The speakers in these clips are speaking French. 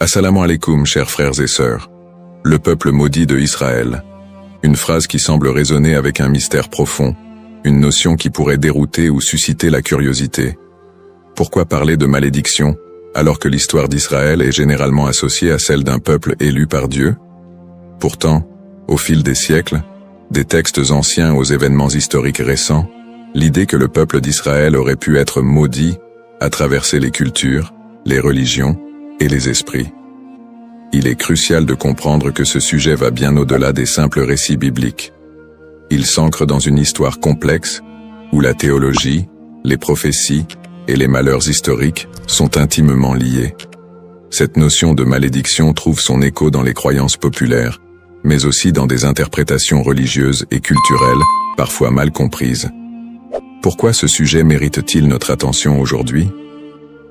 Assalamu alaikum, chers frères et sœurs. Le peuple maudit de Israël. Une phrase qui semble résonner avec un mystère profond, une notion qui pourrait dérouter ou susciter la curiosité. Pourquoi parler de malédiction, alors que l'histoire d'Israël est généralement associée à celle d'un peuple élu par Dieu? Pourtant, au fil des siècles, des textes anciens aux événements historiques récents, l'idée que le peuple d'Israël aurait pu être maudit a traversé les cultures, les religions et les esprits. Il est crucial de comprendre que ce sujet va bien au-delà des simples récits bibliques. Il s'ancre dans une histoire complexe, où la théologie, les prophéties et les malheurs historiques sont intimement liés. Cette notion de malédiction trouve son écho dans les croyances populaires, mais aussi dans des interprétations religieuses et culturelles, parfois mal comprises. Pourquoi ce sujet mérite-t-il notre attention aujourd'hui?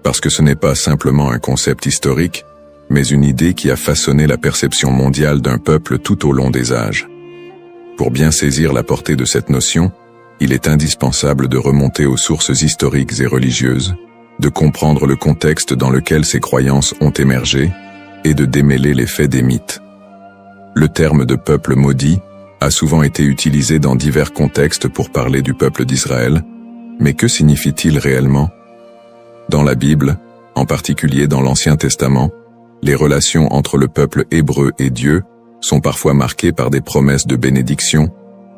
Parce que ce n'est pas simplement un concept historique, mais une idée qui a façonné la perception mondiale d'un peuple tout au long des âges. Pour bien saisir la portée de cette notion, il est indispensable de remonter aux sources historiques et religieuses, de comprendre le contexte dans lequel ces croyances ont émergé, et de démêler les faits des mythes. Le terme de peuple maudit a souvent été utilisé dans divers contextes pour parler du peuple d'Israël, mais que signifie-t-il réellement? Dans la Bible, en particulier dans l'Ancien Testament, les relations entre le peuple hébreu et Dieu sont parfois marquées par des promesses de bénédiction,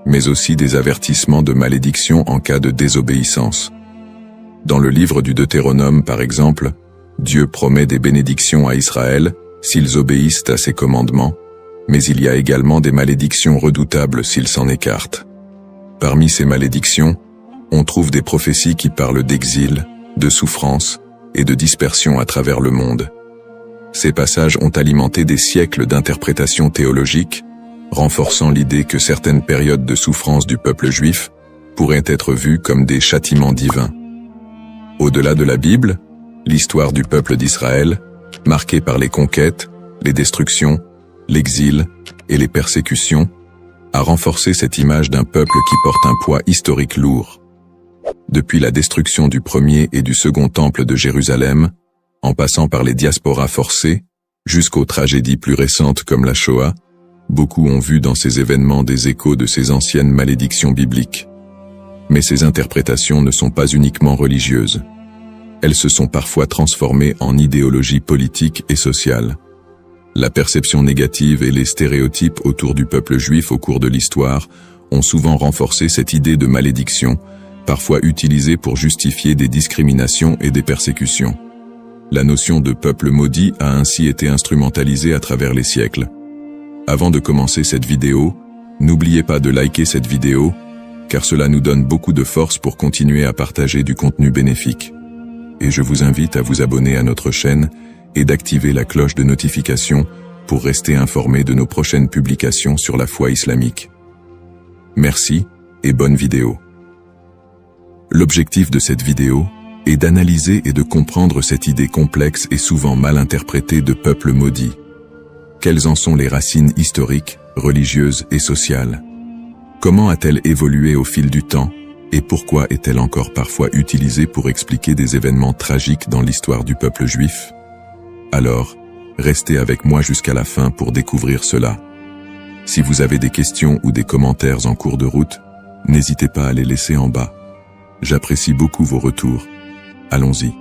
mais aussi des avertissements de malédiction en cas de désobéissance. Dans le livre du Deutéronome, par exemple, Dieu promet des bénédictions à Israël s'ils obéissent à ses commandements, mais il y a également des malédictions redoutables s'ils s'en écartent. Parmi ces malédictions, on trouve des prophéties qui parlent d'exil, de souffrance et de dispersion à travers le monde. Ces passages ont alimenté des siècles d'interprétations théologiques, renforçant l'idée que certaines périodes de souffrance du peuple juif pourraient être vues comme des châtiments divins. Au-delà de la Bible, l'histoire du peuple d'Israël, marquée par les conquêtes, les destructions, l'exil et les persécutions, a renforcé cette image d'un peuple qui porte un poids historique lourd. Depuis la destruction du premier et du second temple de Jérusalem, en passant par les diasporas forcées, jusqu'aux tragédies plus récentes comme la Shoah, beaucoup ont vu dans ces événements des échos de ces anciennes malédictions bibliques. Mais ces interprétations ne sont pas uniquement religieuses. Elles se sont parfois transformées en idéologie politique et sociale. La perception négative et les stéréotypes autour du peuple juif au cours de l'histoire ont souvent renforcé cette idée de malédiction, parfois utilisée pour justifier des discriminations et des persécutions. La notion de peuple maudit a ainsi été instrumentalisée à travers les siècles. Avant de commencer cette vidéo, n'oubliez pas de liker cette vidéo, car cela nous donne beaucoup de force pour continuer à partager du contenu bénéfique. Et je vous invite à vous abonner à notre chaîne et d'activer la cloche de notification pour rester informé de nos prochaines publications sur la foi islamique. Merci et bonne vidéo. L'objectif de cette vidéo est d'analyser et de comprendre cette idée complexe et souvent mal interprétée de peuple maudit. Quelles en sont les racines historiques, religieuses et sociales? Comment a-t-elle évolué au fil du temps et pourquoi est-elle encore parfois utilisée pour expliquer des événements tragiques dans l'histoire du peuple juif? Alors, restez avec moi jusqu'à la fin pour découvrir cela. Si vous avez des questions ou des commentaires en cours de route, n'hésitez pas à les laisser en bas. J'apprécie beaucoup vos retours. Allons-y.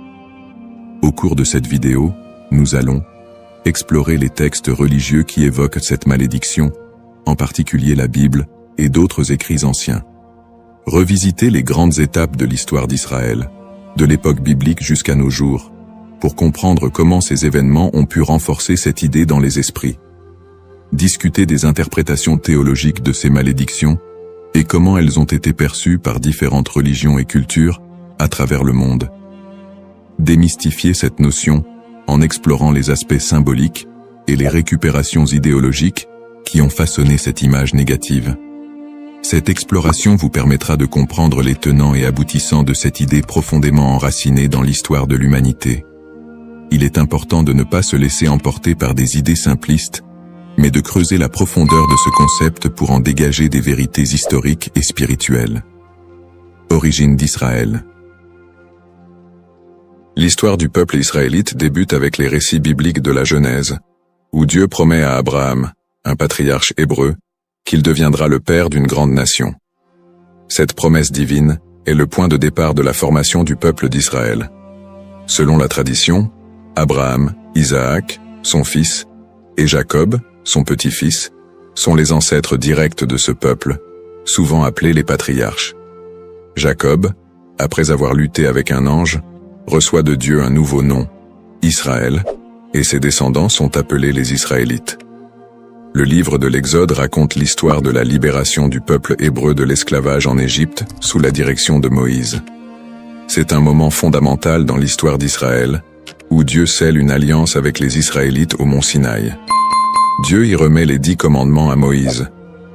Au cours de cette vidéo, nous allons explorer les textes religieux qui évoquent cette malédiction, en particulier la Bible et d'autres écrits anciens. Revisiter les grandes étapes de l'histoire d'Israël, de l'époque biblique jusqu'à nos jours, pour comprendre comment ces événements ont pu renforcer cette idée dans les esprits. Discuter des interprétations théologiques de ces malédictions et comment elles ont été perçues par différentes religions et cultures à travers le monde. Démystifier cette notion en explorant les aspects symboliques et les récupérations idéologiques qui ont façonné cette image négative. Cette exploration vous permettra de comprendre les tenants et aboutissants de cette idée profondément enracinée dans l'histoire de l'humanité. Il est important de ne pas se laisser emporter par des idées simplistes, mais de creuser la profondeur de ce concept pour en dégager des vérités historiques et spirituelles. Origine d'Israël. L'histoire du peuple israélite débute avec les récits bibliques de la Genèse, où Dieu promet à Abraham, un patriarche hébreu, qu'il deviendra le père d'une grande nation. Cette promesse divine est le point de départ de la formation du peuple d'Israël. Selon la tradition, Abraham, Isaac, son fils, et Jacob, son petit-fils, sont les ancêtres directs de ce peuple, souvent appelés les patriarches. Jacob, après avoir lutté avec un ange, reçoit de Dieu un nouveau nom, Israël, et ses descendants sont appelés les Israélites. Le livre de l'Exode raconte l'histoire de la libération du peuple hébreu de l'esclavage en Égypte sous la direction de Moïse. C'est un moment fondamental dans l'histoire d'Israël, où Dieu scelle une alliance avec les Israélites au mont Sinaï. Dieu y remet les 10 commandements à Moïse,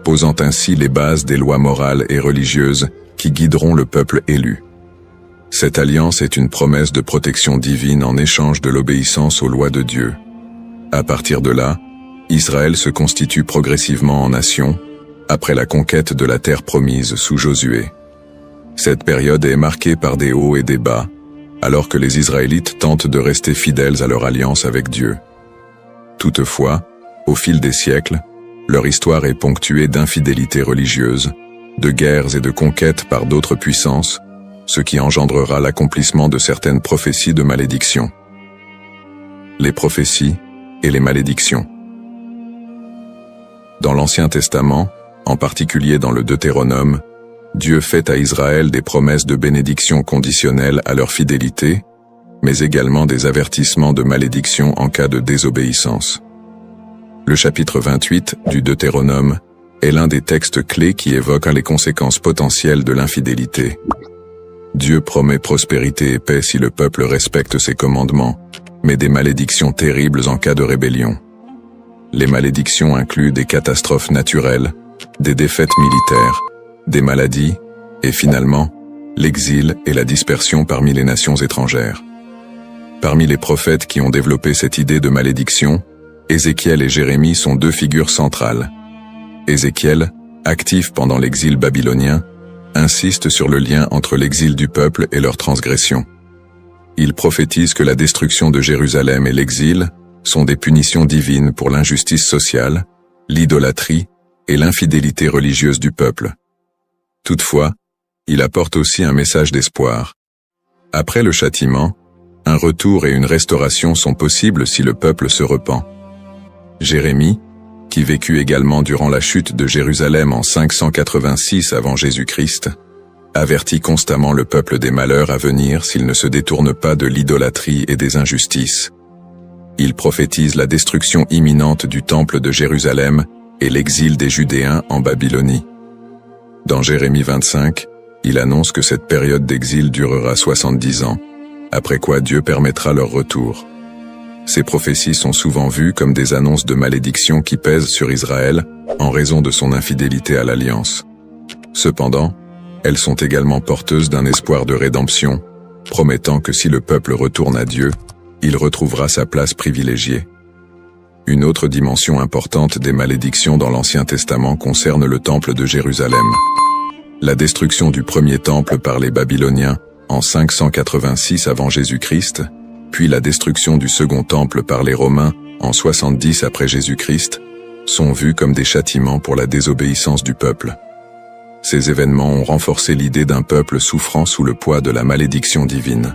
posant ainsi les bases des lois morales et religieuses qui guideront le peuple élu. Cette alliance est une promesse de protection divine en échange de l'obéissance aux lois de Dieu. À partir de là, Israël se constitue progressivement en nation, après la conquête de la terre promise sous Josué. Cette période est marquée par des hauts et des bas, alors que les Israélites tentent de rester fidèles à leur alliance avec Dieu. Toutefois, au fil des siècles, leur histoire est ponctuée d'infidélités religieuses, de guerres et de conquêtes par d'autres puissances, ce qui engendrera l'accomplissement de certaines prophéties de malédiction. Les prophéties et les malédictions. Dans l'Ancien Testament, en particulier dans le Deutéronome, Dieu fait à Israël des promesses de bénédiction conditionnelles à leur fidélité, mais également des avertissements de malédiction en cas de désobéissance. Le chapitre 28 du Deutéronome est l'un des textes clés qui évoquent les conséquences potentielles de l'infidélité. Dieu promet prospérité et paix si le peuple respecte ses commandements, mais des malédictions terribles en cas de rébellion. Les malédictions incluent des catastrophes naturelles, des défaites militaires, des maladies, et finalement, l'exil et la dispersion parmi les nations étrangères. Parmi les prophètes qui ont développé cette idée de malédiction, Ézéchiel et Jérémie sont 2 figures centrales. Ézéchiel, actif pendant l'exil babylonien, insiste sur le lien entre l'exil du peuple et leur transgression. Il prophétise que la destruction de Jérusalem et l'exil sont des punitions divines pour l'injustice sociale, l'idolâtrie et l'infidélité religieuse du peuple. Toutefois, il apporte aussi un message d'espoir. Après le châtiment, un retour et une restauration sont possibles si le peuple se repent. Jérémie, qui vécut également durant la chute de Jérusalem en 586 avant Jésus-Christ, avertit constamment le peuple des malheurs à venir s'il ne se détourne pas de l'idolâtrie et des injustices. Il prophétise la destruction imminente du temple de Jérusalem et l'exil des Judéens en Babylonie. Dans Jérémie 25, il annonce que cette période d'exil durera 70 ans, après quoi Dieu permettra leur retour. Ces prophéties sont souvent vues comme des annonces de malédiction qui pèsent sur Israël en raison de son infidélité à l'alliance. Cependant, elles sont également porteuses d'un espoir de rédemption, promettant que si le peuple retourne à Dieu, il retrouvera sa place privilégiée. Une autre dimension importante des malédictions dans l'Ancien Testament concerne le temple de Jérusalem. La destruction du premier temple par les Babyloniens en 586 avant Jésus-Christ, puis la destruction du second temple par les Romains en 70 après Jésus-Christ, sont vus comme des châtiments pour la désobéissance du peuple. Ces événements ont renforcé l'idée d'un peuple souffrant sous le poids de la malédiction divine.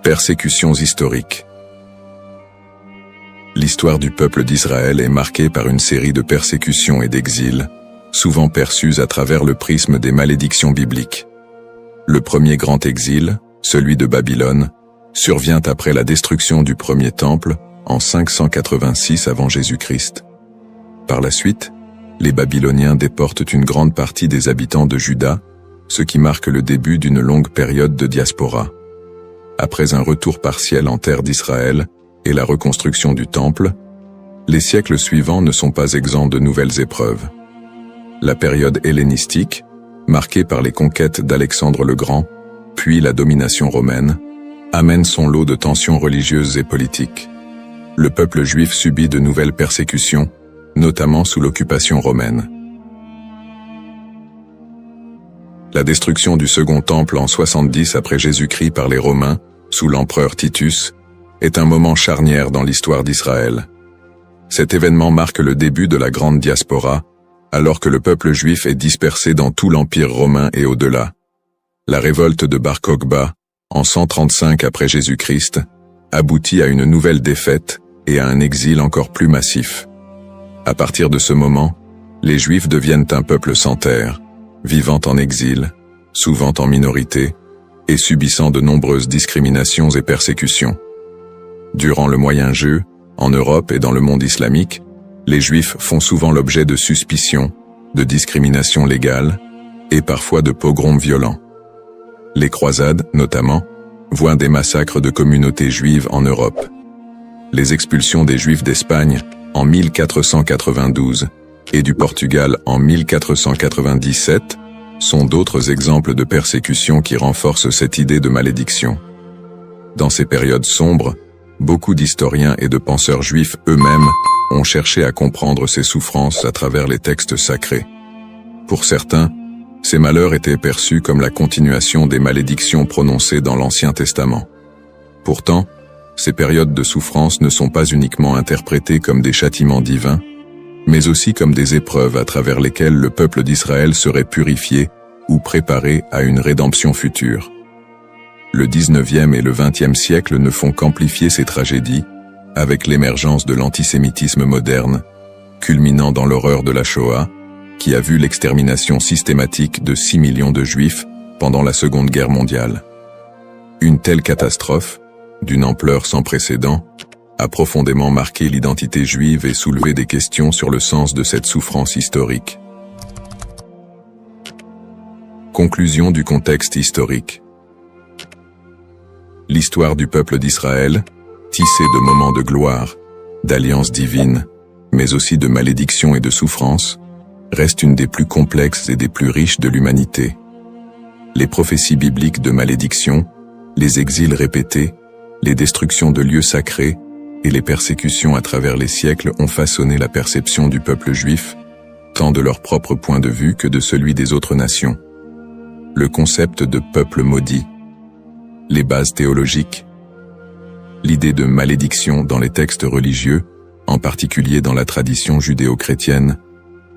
Persécutions historiques. L'histoire du peuple d'Israël est marquée par une série de persécutions et d'exils, souvent perçues à travers le prisme des malédictions bibliques. Le premier grand exil, celui de Babylone, survient après la destruction du premier temple en 586 avant Jésus-Christ. Par la suite, les Babyloniens déportent une grande partie des habitants de Juda, ce qui marque le début d'une longue période de diaspora. Après un retour partiel en terre d'Israël et la reconstruction du temple, les siècles suivants ne sont pas exempts de nouvelles épreuves. La période hellénistique, marquée par les conquêtes d'Alexandre le Grand, puis la domination romaine, amène son lot de tensions religieuses et politiques. Le peuple juif subit de nouvelles persécutions, notamment sous l'occupation romaine. La destruction du Second Temple en 70 après Jésus-Christ par les Romains, sous l'empereur Titus, est un moment charnière dans l'histoire d'Israël. Cet événement marque le début de la grande diaspora, alors que le peuple juif est dispersé dans tout l'Empire romain et au-delà. La révolte de Bar Kokhba, en 135 après Jésus-Christ, aboutit à une nouvelle défaite et à un exil encore plus massif. À partir de ce moment, les Juifs deviennent un peuple sans terre, vivant en exil, souvent en minorité, et subissant de nombreuses discriminations et persécutions. Durant le Moyen-Âge, en Europe et dans le monde islamique, les Juifs font souvent l'objet de suspicions, de discriminations légales, et parfois de pogroms violents. Les croisades, notamment, voient des massacres de communautés juives en Europe. Les expulsions des Juifs d'Espagne, en 1492, et du Portugal en 1497, sont d'autres exemples de persécutions qui renforcent cette idée de malédiction. Dans ces périodes sombres, beaucoup d'historiens et de penseurs juifs eux-mêmes ont cherché à comprendre ces souffrances à travers les textes sacrés. Pour certains, ces malheurs étaient perçus comme la continuation des malédictions prononcées dans l'Ancien Testament. Pourtant, ces périodes de souffrance ne sont pas uniquement interprétées comme des châtiments divins, mais aussi comme des épreuves à travers lesquelles le peuple d'Israël serait purifié ou préparé à une rédemption future. Le 19e et le 20e siècle ne font qu'amplifier ces tragédies, avec l'émergence de l'antisémitisme moderne, culminant dans l'horreur de la Shoah, qui a vu l'extermination systématique de 6 millions de Juifs pendant la Seconde Guerre mondiale. Une telle catastrophe, d'une ampleur sans précédent, a profondément marqué l'identité juive et soulevé des questions sur le sens de cette souffrance historique. Conclusion du contexte historique. L'histoire du peuple d'Israël, tissée de moments de gloire, d'alliances divines, mais aussi de malédictions et de souffrances, reste une des plus complexes et des plus riches de l'humanité. Les prophéties bibliques de malédiction, les exils répétés, les destructions de lieux sacrés et les persécutions à travers les siècles ont façonné la perception du peuple juif, tant de leur propre point de vue que de celui des autres nations. Le concept de peuple maudit, les bases théologiques, l'idée de malédiction dans les textes religieux, en particulier dans la tradition judéo-chrétienne,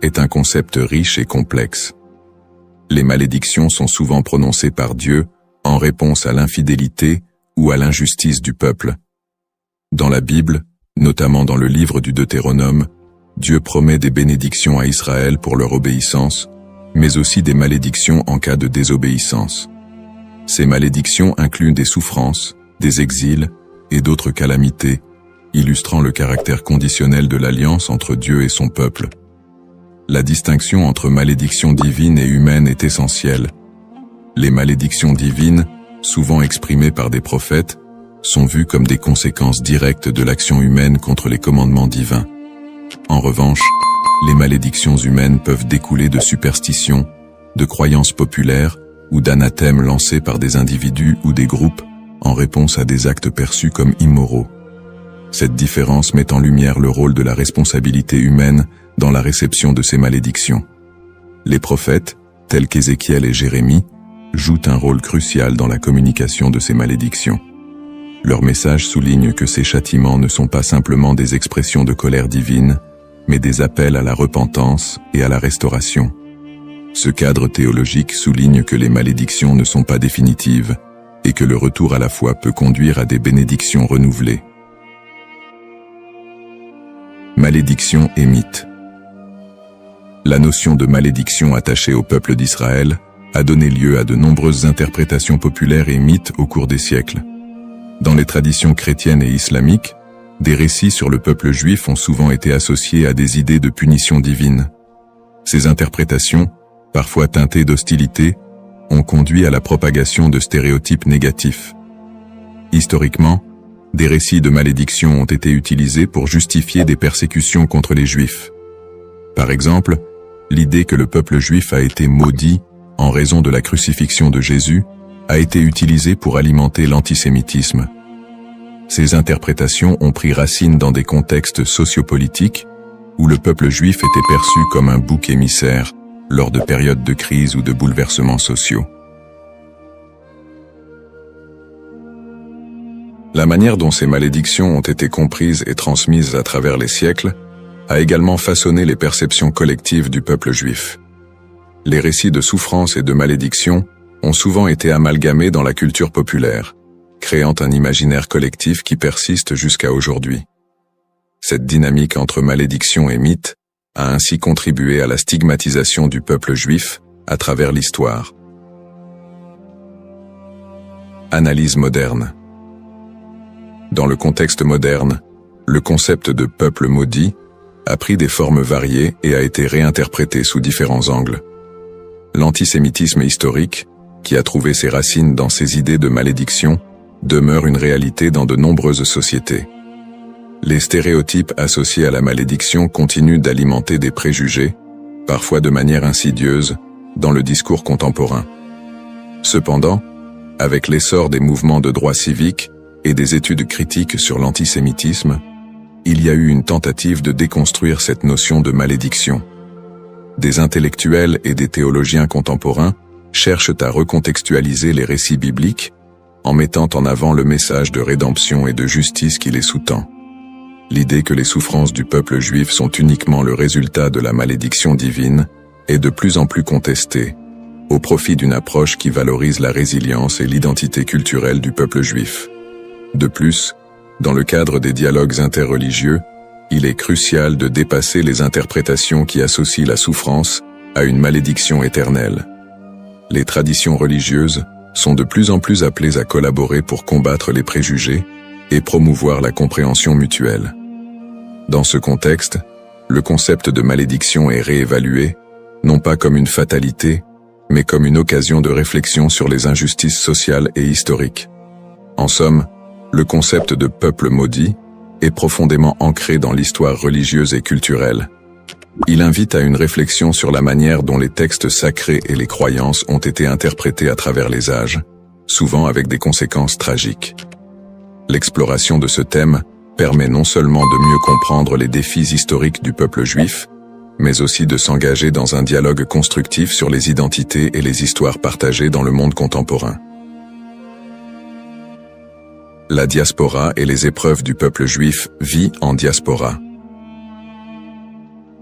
est un concept riche et complexe. Les malédictions sont souvent prononcées par Dieu en réponse à l'infidélité ou à l'injustice du peuple. Dans la Bible, notamment dans le livre du Deutéronome, Dieu promet des bénédictions à Israël pour leur obéissance, mais aussi des malédictions en cas de désobéissance. Ces malédictions incluent des souffrances, des exils et d'autres calamités, illustrant le caractère conditionnel de l'alliance entre Dieu et son peuple. La distinction entre malédiction divine et humaine est essentielle. Les malédictions divines, souvent exprimées par des prophètes, sont vues comme des conséquences directes de l'action humaine contre les commandements divins. En revanche, les malédictions humaines peuvent découler de superstitions, de croyances populaires ou d'anathèmes lancés par des individus ou des groupes en réponse à des actes perçus comme immoraux. Cette différence met en lumière le rôle de la responsabilité humaine dans la réception de ces malédictions. Les prophètes, tels qu'Ézéchiel et Jérémie, jouent un rôle crucial dans la communication de ces malédictions. Leur message souligne que ces châtiments ne sont pas simplement des expressions de colère divine, mais des appels à la repentance et à la restauration. Ce cadre théologique souligne que les malédictions ne sont pas définitives et que le retour à la foi peut conduire à des bénédictions renouvelées. Malédiction et mythe. La notion de malédiction attachée au peuple d'Israël a donné lieu à de nombreuses interprétations populaires et mythes au cours des siècles. Dans les traditions chrétiennes et islamiques, des récits sur le peuple juif ont souvent été associés à des idées de punition divine. Ces interprétations, parfois teintées d'hostilité, ont conduit à la propagation de stéréotypes négatifs. Historiquement, des récits de malédiction ont été utilisés pour justifier des persécutions contre les Juifs. Par exemple, l'idée que le peuple juif a été maudit en raison de la crucifixion de Jésus a été utilisée pour alimenter l'antisémitisme. Ces interprétations ont pris racine dans des contextes sociopolitiques où le peuple juif était perçu comme un bouc émissaire, lors de périodes de crise ou de bouleversements sociaux. La manière dont ces malédictions ont été comprises et transmises à travers les siècles a également façonné les perceptions collectives du peuple juif. Les récits de souffrance et de malédiction ont souvent été amalgamés dans la culture populaire, créant un imaginaire collectif qui persiste jusqu'à aujourd'hui. Cette dynamique entre malédiction et mythe a ainsi contribué à la stigmatisation du peuple juif à travers l'histoire. Analyse moderne. Dans le contexte moderne, le concept de peuple maudit a pris des formes variées et a été réinterprété sous différents angles. L'antisémitisme historique, qui a trouvé ses racines dans ces idées de malédiction, demeure une réalité dans de nombreuses sociétés. Les stéréotypes associés à la malédiction continuent d'alimenter des préjugés, parfois de manière insidieuse, dans le discours contemporain. Cependant, avec l'essor des mouvements de droits civiques et des études critiques sur l'antisémitisme, il y a eu une tentative de déconstruire cette notion de malédiction. Des intellectuels et des théologiens contemporains cherchent à recontextualiser les récits bibliques en mettant en avant le message de rédemption et de justice qui les sous-tend. L'idée que les souffrances du peuple juif sont uniquement le résultat de la malédiction divine est de plus en plus contestée, au profit d'une approche qui valorise la résilience et l'identité culturelle du peuple juif. De plus, dans le cadre des dialogues interreligieux, il est crucial de dépasser les interprétations qui associent la souffrance à une malédiction éternelle. Les traditions religieuses sont de plus en plus appelées à collaborer pour combattre les préjugés et promouvoir la compréhension mutuelle. Dans ce contexte, le concept de malédiction est réévalué, non pas comme une fatalité, mais comme une occasion de réflexion sur les injustices sociales et historiques. En somme, le concept de peuple maudit est profondément ancré dans l'histoire religieuse et culturelle. Il invite à une réflexion sur la manière dont les textes sacrés et les croyances ont été interprétés à travers les âges, souvent avec des conséquences tragiques. L'exploration de ce thème permet non seulement de mieux comprendre les défis historiques du peuple juif, mais aussi de s'engager dans un dialogue constructif sur les identités et les histoires partagées dans le monde contemporain. La diaspora et les épreuves du peuple juif vit en diaspora.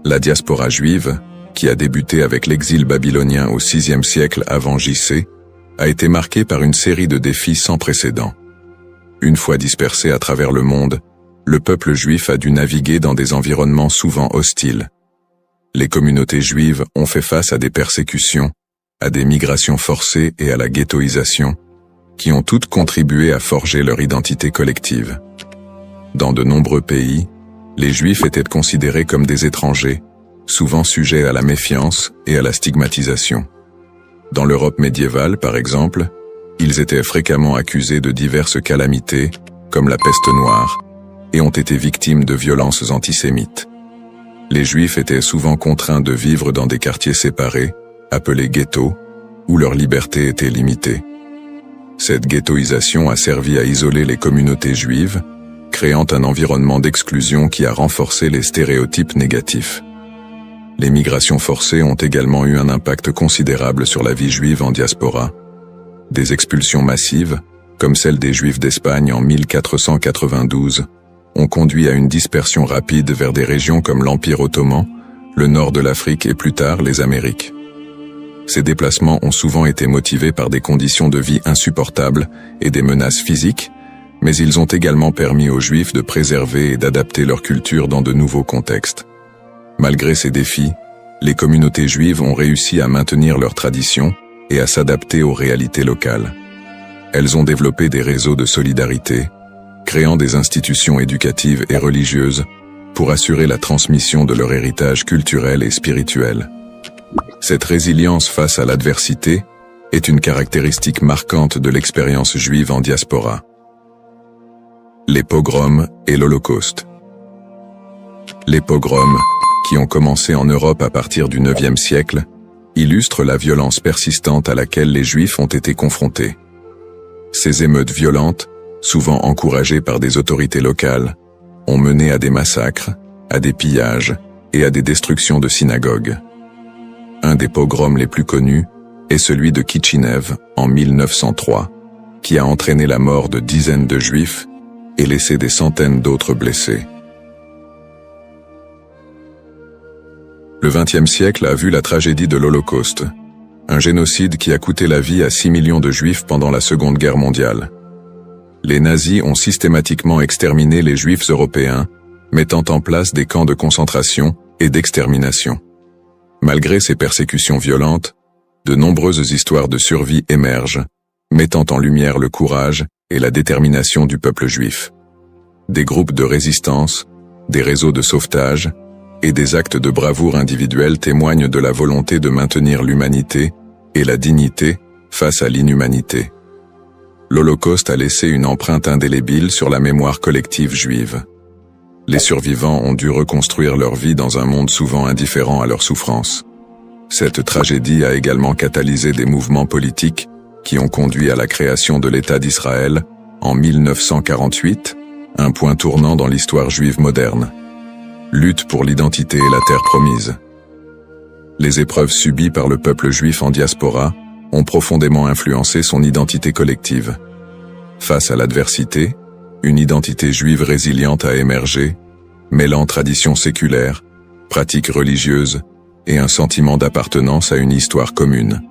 La diaspora juive, qui a débuté avec l'exil babylonien au VIe siècle avant J.C., a été marquée par une série de défis sans précédent. Une fois dispersé à travers le monde, le peuple juif a dû naviguer dans des environnements souvent hostiles. Les communautés juives ont fait face à des persécutions, à des migrations forcées et à la ghettoisation, qui ont toutes contribué à forger leur identité collective. Dans de nombreux pays, les Juifs étaient considérés comme des étrangers, souvent sujets à la méfiance et à la stigmatisation. Dans l'Europe médiévale, par exemple, ils étaient fréquemment accusés de diverses calamités, comme la peste noire, et ont été victimes de violences antisémites. Les Juifs étaient souvent contraints de vivre dans des quartiers séparés, appelés ghettos, où leur liberté était limitée. Cette ghettoisation a servi à isoler les communautés juives, créant un environnement d'exclusion qui a renforcé les stéréotypes négatifs. Les migrations forcées ont également eu un impact considérable sur la vie juive en diaspora. Des expulsions massives, comme celle des Juifs d'Espagne en 1492, ont conduit à une dispersion rapide vers des régions comme l'Empire ottoman, le nord de l'Afrique et plus tard les Amériques. Ces déplacements ont souvent été motivés par des conditions de vie insupportables et des menaces physiques, mais ils ont également permis aux Juifs de préserver et d'adapter leur culture dans de nouveaux contextes. Malgré ces défis, les communautés juives ont réussi à maintenir leurs traditions et à s'adapter aux réalités locales. Elles ont développé des réseaux de solidarité, créant des institutions éducatives et religieuses pour assurer la transmission de leur héritage culturel et spirituel. Cette résilience face à l'adversité est une caractéristique marquante de l'expérience juive en diaspora. Les pogroms et l'Holocauste. Les pogroms, qui ont commencé en Europe à partir du IXe siècle, illustrent la violence persistante à laquelle les Juifs ont été confrontés. Ces émeutes violentes, souvent encouragées par des autorités locales, ont mené à des massacres, à des pillages et à des destructions de synagogues. Un des pogroms les plus connus est celui de Kitchinev en 1903, qui a entraîné la mort de dizaines de Juifs et laissé des centaines d'autres blessés. Le XXe siècle a vu la tragédie de l'Holocauste, un génocide qui a coûté la vie à 6 millions de Juifs pendant la Seconde Guerre mondiale. Les nazis ont systématiquement exterminé les Juifs européens, mettant en place des camps de concentration et d'extermination. Malgré ces persécutions violentes, de nombreuses histoires de survie émergent, mettant en lumière le courage et la détermination du peuple juif. Des groupes de résistance, des réseaux de sauvetage et des actes de bravoure individuels témoignent de la volonté de maintenir l'humanité et la dignité face à l'inhumanité. L'Holocauste a laissé une empreinte indélébile sur la mémoire collective juive. Les survivants ont dû reconstruire leur vie dans un monde souvent indifférent à leurs souffrances. Cette tragédie a également catalysé des mouvements politiques qui ont conduit à la création de l'État d'Israël en 1948, un point tournant dans l'histoire juive moderne. Lutte pour l'identité et la terre promise. Les épreuves subies par le peuple juif en diaspora ont profondément influencé son identité collective. Face à l'adversité, une identité juive résiliente a émergé, mêlant traditions séculaires, pratiques religieuses et un sentiment d'appartenance à une histoire commune.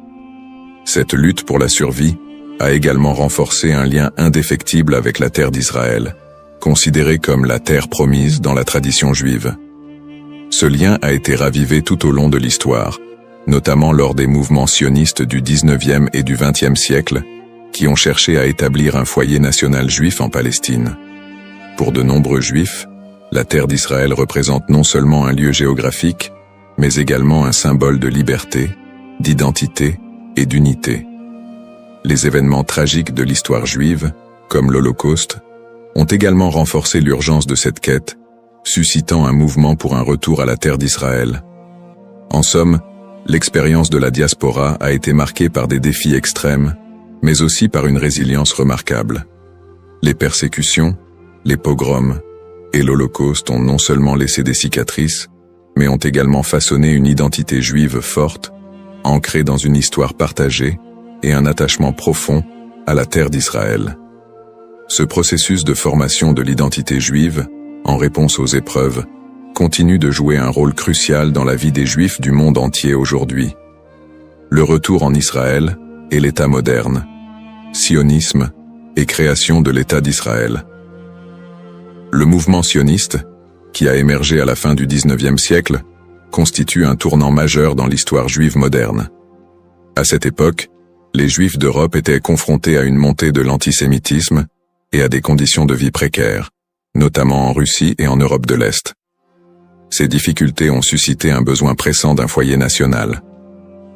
Cette lutte pour la survie a également renforcé un lien indéfectible avec la terre d'Israël, considérée comme la terre promise dans la tradition juive. Ce lien a été ravivé tout au long de l'histoire, notamment lors des mouvements sionistes du XIXe et du XXe siècle, qui ont cherché à établir un foyer national juif en Palestine. Pour de nombreux juifs, la terre d'Israël représente non seulement un lieu géographique, mais également un symbole de liberté, d'identité et d'unité. Les événements tragiques de l'histoire juive, comme l'Holocauste, ont également renforcé l'urgence de cette quête, suscitant un mouvement pour un retour à la terre d'Israël. En somme, l'expérience de la diaspora a été marquée par des défis extrêmes, mais aussi par une résilience remarquable. Les persécutions, les pogroms et l'Holocauste ont non seulement laissé des cicatrices, mais ont également façonné une identité juive forte, ancrée dans une histoire partagée et un attachement profond à la terre d'Israël. Ce processus de formation de l'identité juive, en réponse aux épreuves, continue de jouer un rôle crucial dans la vie des Juifs du monde entier aujourd'hui. Le retour en Israël et l'État moderne, sionisme et création de l'État d'Israël. Le mouvement sioniste, qui a émergé à la fin du XIXe siècle, constitue un tournant majeur dans l'histoire juive moderne. À cette époque, les Juifs d'Europe étaient confrontés à une montée de l'antisémitisme et à des conditions de vie précaires, notamment en Russie et en Europe de l'Est. Ces difficultés ont suscité un besoin pressant d'un foyer national.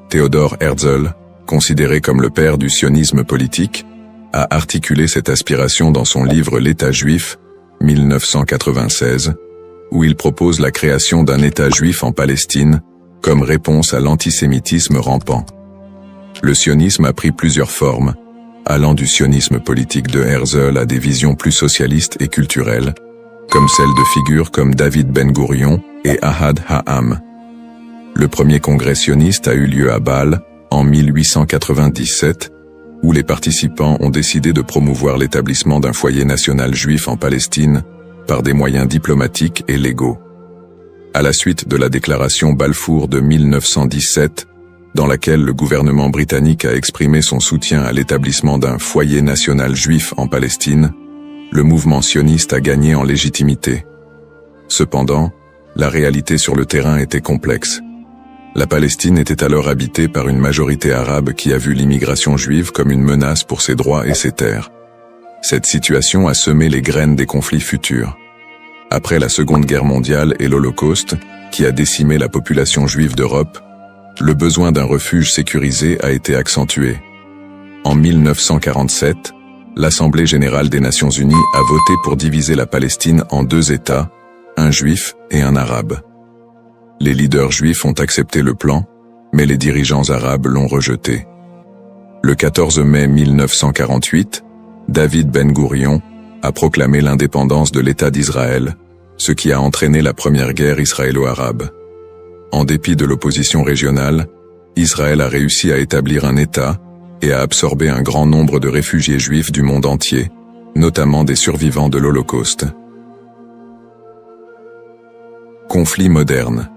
Theodor Herzl, considéré comme le père du sionisme politique, a articulé cette aspiration dans son livre L'État juif, 1996, où il propose la création d'un État juif en Palestine comme réponse à l'antisémitisme rampant. Le sionisme a pris plusieurs formes, allant du sionisme politique de Herzl à des visions plus socialistes et culturelles, comme celles de figures comme David Ben-Gourion et Ahad Ha'am. Le premier congrès sioniste a eu lieu à Bâle en 1897, où les participants ont décidé de promouvoir l'établissement d'un foyer national juif en Palestine par des moyens diplomatiques et légaux. À la suite de la déclaration Balfour de 1917, dans laquelle le gouvernement britannique a exprimé son soutien à l'établissement d'un foyer national juif en Palestine, le mouvement sioniste a gagné en légitimité. Cependant, la réalité sur le terrain était complexe. La Palestine était alors habitée par une majorité arabe qui a vu l'immigration juive comme une menace pour ses droits et ses terres. Cette situation a semé les graines des conflits futurs. Après la Seconde Guerre mondiale et l'Holocauste, qui a décimé la population juive d'Europe, le besoin d'un refuge sécurisé a été accentué. En 1947, l'Assemblée générale des Nations unies a voté pour diviser la Palestine en deux États, un juif et un arabe. Les leaders juifs ont accepté le plan, mais les dirigeants arabes l'ont rejeté. Le 14 mai 1948, David Ben-Gourion a proclamé l'indépendance de l'État d'Israël, ce qui a entraîné la première guerre israélo-arabe. En dépit de l'opposition régionale, Israël a réussi à établir un État et à absorber un grand nombre de réfugiés juifs du monde entier, notamment des survivants de l'Holocauste. Conflit moderne.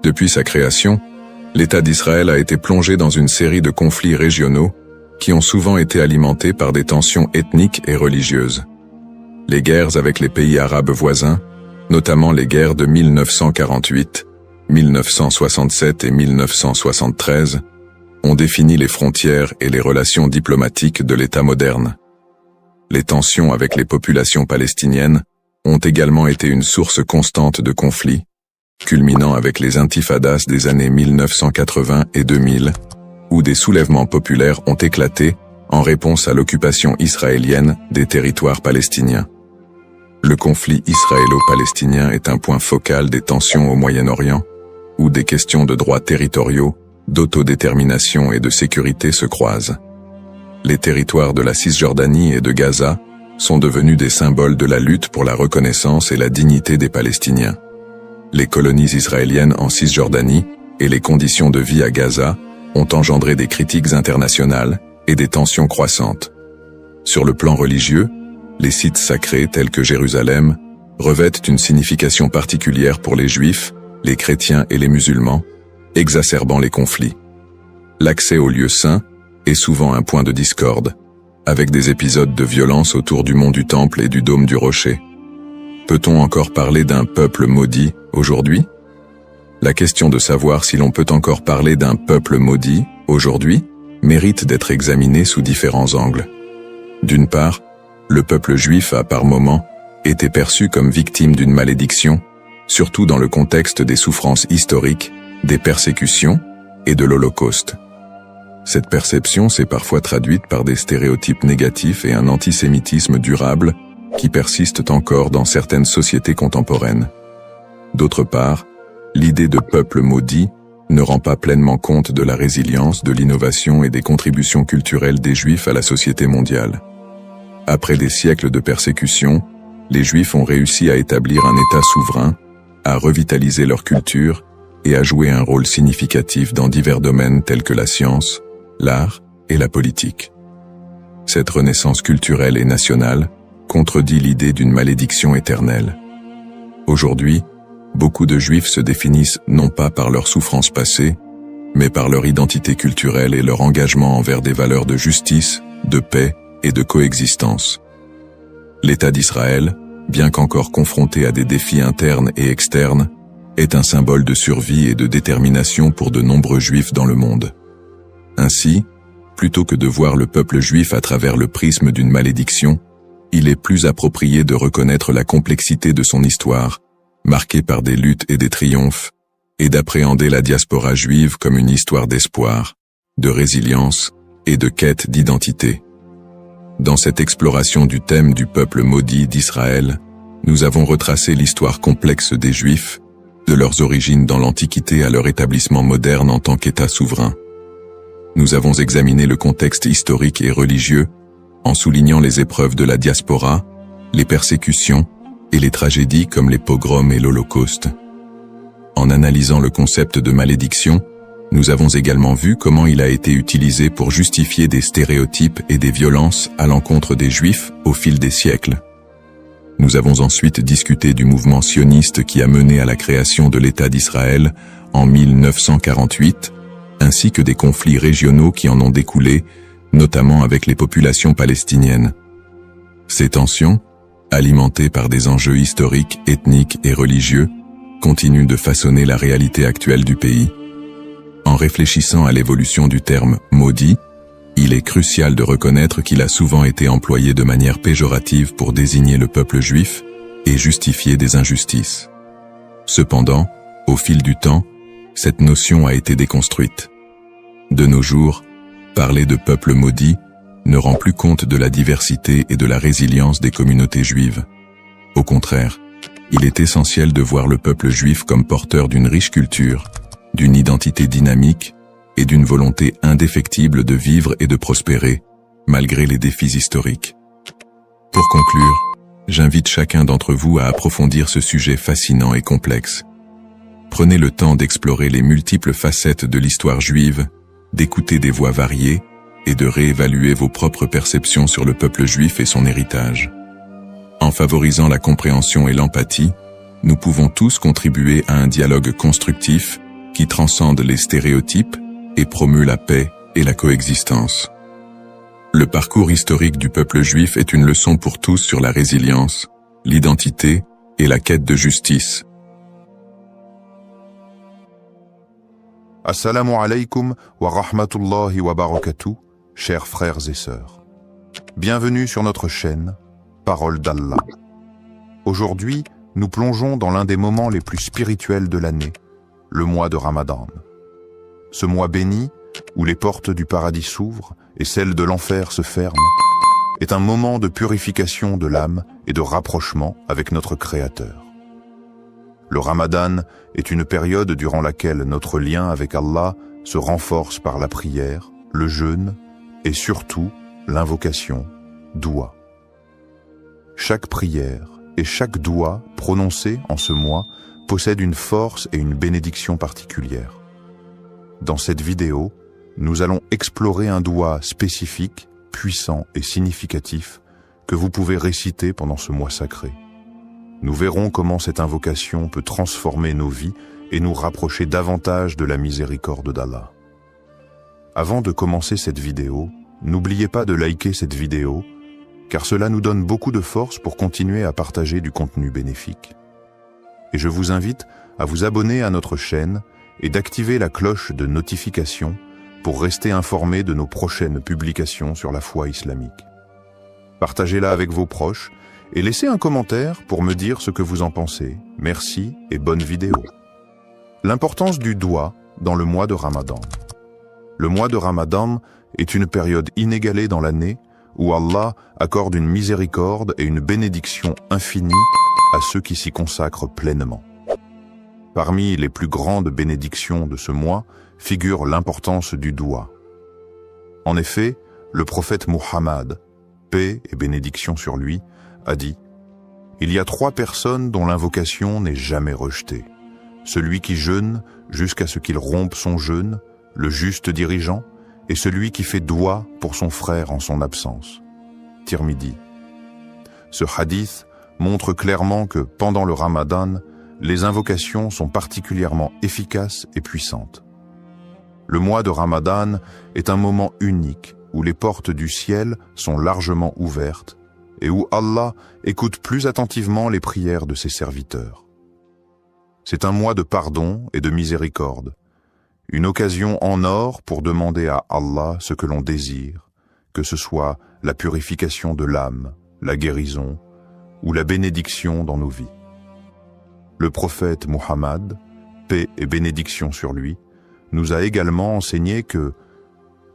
Depuis sa création, l'État d'Israël a été plongé dans une série de conflits régionaux qui ont souvent été alimentés par des tensions ethniques et religieuses. Les guerres avec les pays arabes voisins, notamment les guerres de 1948, 1967 et 1973, ont défini les frontières et les relations diplomatiques de l'État moderne. Les tensions avec les populations palestiniennes ont également été une source constante de conflits, culminant avec les intifadas des années 1980 et 2000, où des soulèvements populaires ont éclaté en réponse à l'occupation israélienne des territoires palestiniens. Le conflit israélo-palestinien est un point focal des tensions au Moyen-Orient, où des questions de droits territoriaux, d'autodétermination et de sécurité se croisent. Les territoires de la Cisjordanie et de Gaza sont devenus des symboles de la lutte pour la reconnaissance et la dignité des Palestiniens. Les colonies israéliennes en Cisjordanie et les conditions de vie à Gaza ont engendré des critiques internationales et des tensions croissantes. Sur le plan religieux, les sites sacrés tels que Jérusalem revêtent une signification particulière pour les Juifs, les chrétiens et les musulmans, exacerbant les conflits. L'accès aux lieux saints est souvent un point de discorde, avec des épisodes de violence autour du mont du Temple et du dôme du Rocher. Peut-on encore parler d'un peuple maudit aujourd'hui? La question de savoir si l'on peut encore parler d'un peuple maudit aujourd'hui mérite d'être examinée sous différents angles. D'une part, le peuple juif a par moments été perçu comme victime d'une malédiction, surtout dans le contexte des souffrances historiques, des persécutions et de l'Holocauste. Cette perception s'est parfois traduite par des stéréotypes négatifs et un antisémitisme durable qui persistent encore dans certaines sociétés contemporaines. D'autre part, l'idée de peuple maudit ne rend pas pleinement compte de la résilience, de l'innovation et des contributions culturelles des Juifs à la société mondiale. Après des siècles de persécution, les Juifs ont réussi à établir un État souverain, à revitaliser leur culture et à jouer un rôle significatif dans divers domaines tels que la science, l'art et la politique. Cette renaissance culturelle et nationale contredit l'idée d'une malédiction éternelle. Aujourd'hui, beaucoup de Juifs se définissent non pas par leurs souffrances passées, mais par leur identité culturelle et leur engagement envers des valeurs de justice, de paix et de coexistence. L'État d'Israël, bien qu'encore confronté à des défis internes et externes, est un symbole de survie et de détermination pour de nombreux Juifs dans le monde. Ainsi, plutôt que de voir le peuple juif à travers le prisme d'une malédiction, il est plus approprié de reconnaître la complexité de son histoire, marquée par des luttes et des triomphes, et d'appréhender la diaspora juive comme une histoire d'espoir, de résilience et de quête d'identité. Dans cette exploration du thème du peuple maudit d'Israël, nous avons retracé l'histoire complexe des Juifs, de leurs origines dans l'Antiquité à leur établissement moderne en tant qu'État souverain. Nous avons examiné le contexte historique et religieux, en soulignant les épreuves de la diaspora, les persécutions et les tragédies comme les pogroms et l'Holocauste. En analysant le concept de malédiction, nous avons également vu comment il a été utilisé pour justifier des stéréotypes et des violences à l'encontre des Juifs au fil des siècles. Nous avons ensuite discuté du mouvement sioniste qui a mené à la création de l'État d'Israël en 1948, ainsi que des conflits régionaux qui en ont découlé, notamment avec les populations palestiniennes. Ces tensions, alimentées par des enjeux historiques, ethniques et religieux, continuent de façonner la réalité actuelle du pays. En réfléchissant à l'évolution du terme « maudit », il est crucial de reconnaître qu'il a souvent été employé de manière péjorative pour désigner le peuple juif et justifier des injustices. Cependant, au fil du temps, cette notion a été déconstruite. De nos jours, parler de peuple maudit ne rend plus compte de la diversité et de la résilience des communautés juives. Au contraire, il est essentiel de voir le peuple juif comme porteur d'une riche culture, d'une identité dynamique et d'une volonté indéfectible de vivre et de prospérer, malgré les défis historiques. Pour conclure, j'invite chacun d'entre vous à approfondir ce sujet fascinant et complexe. Prenez le temps d'explorer les multiples facettes de l'histoire juive, d'écouter des voix variées et de réévaluer vos propres perceptions sur le peuple juif et son héritage. En favorisant la compréhension et l'empathie, nous pouvons tous contribuer à un dialogue constructif qui transcende les stéréotypes et promeut la paix et la coexistence. Le parcours historique du peuple juif est une leçon pour tous sur la résilience, l'identité et la quête de justice. Assalamu alaikum wa rahmatullahi wa barakatuh, chers frères et sœurs. Bienvenue sur notre chaîne, Parole d'Allah. Aujourd'hui, nous plongeons dans l'un des moments les plus spirituels de l'année, le mois de Ramadan. Ce mois béni, où les portes du paradis s'ouvrent et celles de l'enfer se ferment, est un moment de purification de l'âme et de rapprochement avec notre Créateur. Le Ramadan est une période durant laquelle notre lien avec Allah se renforce par la prière, le jeûne et surtout l'invocation, doua. Chaque prière et chaque doua prononcée en ce mois possède une force et une bénédiction particulière. Dans cette vidéo, nous allons explorer un doua spécifique, puissant et significatif que vous pouvez réciter pendant ce mois sacré. Nous verrons comment cette invocation peut transformer nos vies et nous rapprocher davantage de la miséricorde d'Allah. Avant de commencer cette vidéo, n'oubliez pas de liker cette vidéo, car cela nous donne beaucoup de force pour continuer à partager du contenu bénéfique. Et je vous invite à vous abonner à notre chaîne et d'activer la cloche de notification pour rester informé de nos prochaines publications sur la foi islamique. Partagez-la avec vos proches et laissez un commentaire pour me dire ce que vous en pensez. Merci et bonne vidéo. L'importance du doua dans le mois de Ramadan. Le mois de Ramadan est une période inégalée dans l'année où Allah accorde une miséricorde et une bénédiction infinie à ceux qui s'y consacrent pleinement. Parmi les plus grandes bénédictions de ce mois figure l'importance du doua. En effet, le prophète Muhammad, paix et bénédiction sur lui, a dit « Il y a 3 personnes dont l'invocation n'est jamais rejetée. Celui qui jeûne jusqu'à ce qu'il rompe son jeûne, le juste dirigeant, et celui qui fait doua pour son frère en son absence. » Tirmidhi. Ce hadith montre clairement que pendant le Ramadan, les invocations sont particulièrement efficaces et puissantes. Le mois de Ramadan est un moment unique où les portes du ciel sont largement ouvertes et où Allah écoute plus attentivement les prières de ses serviteurs. C'est un mois de pardon et de miséricorde, une occasion en or pour demander à Allah ce que l'on désire, que ce soit la purification de l'âme, la guérison ou la bénédiction dans nos vies. Le prophète Muhammad, paix et bénédiction sur lui, nous a également enseigné que,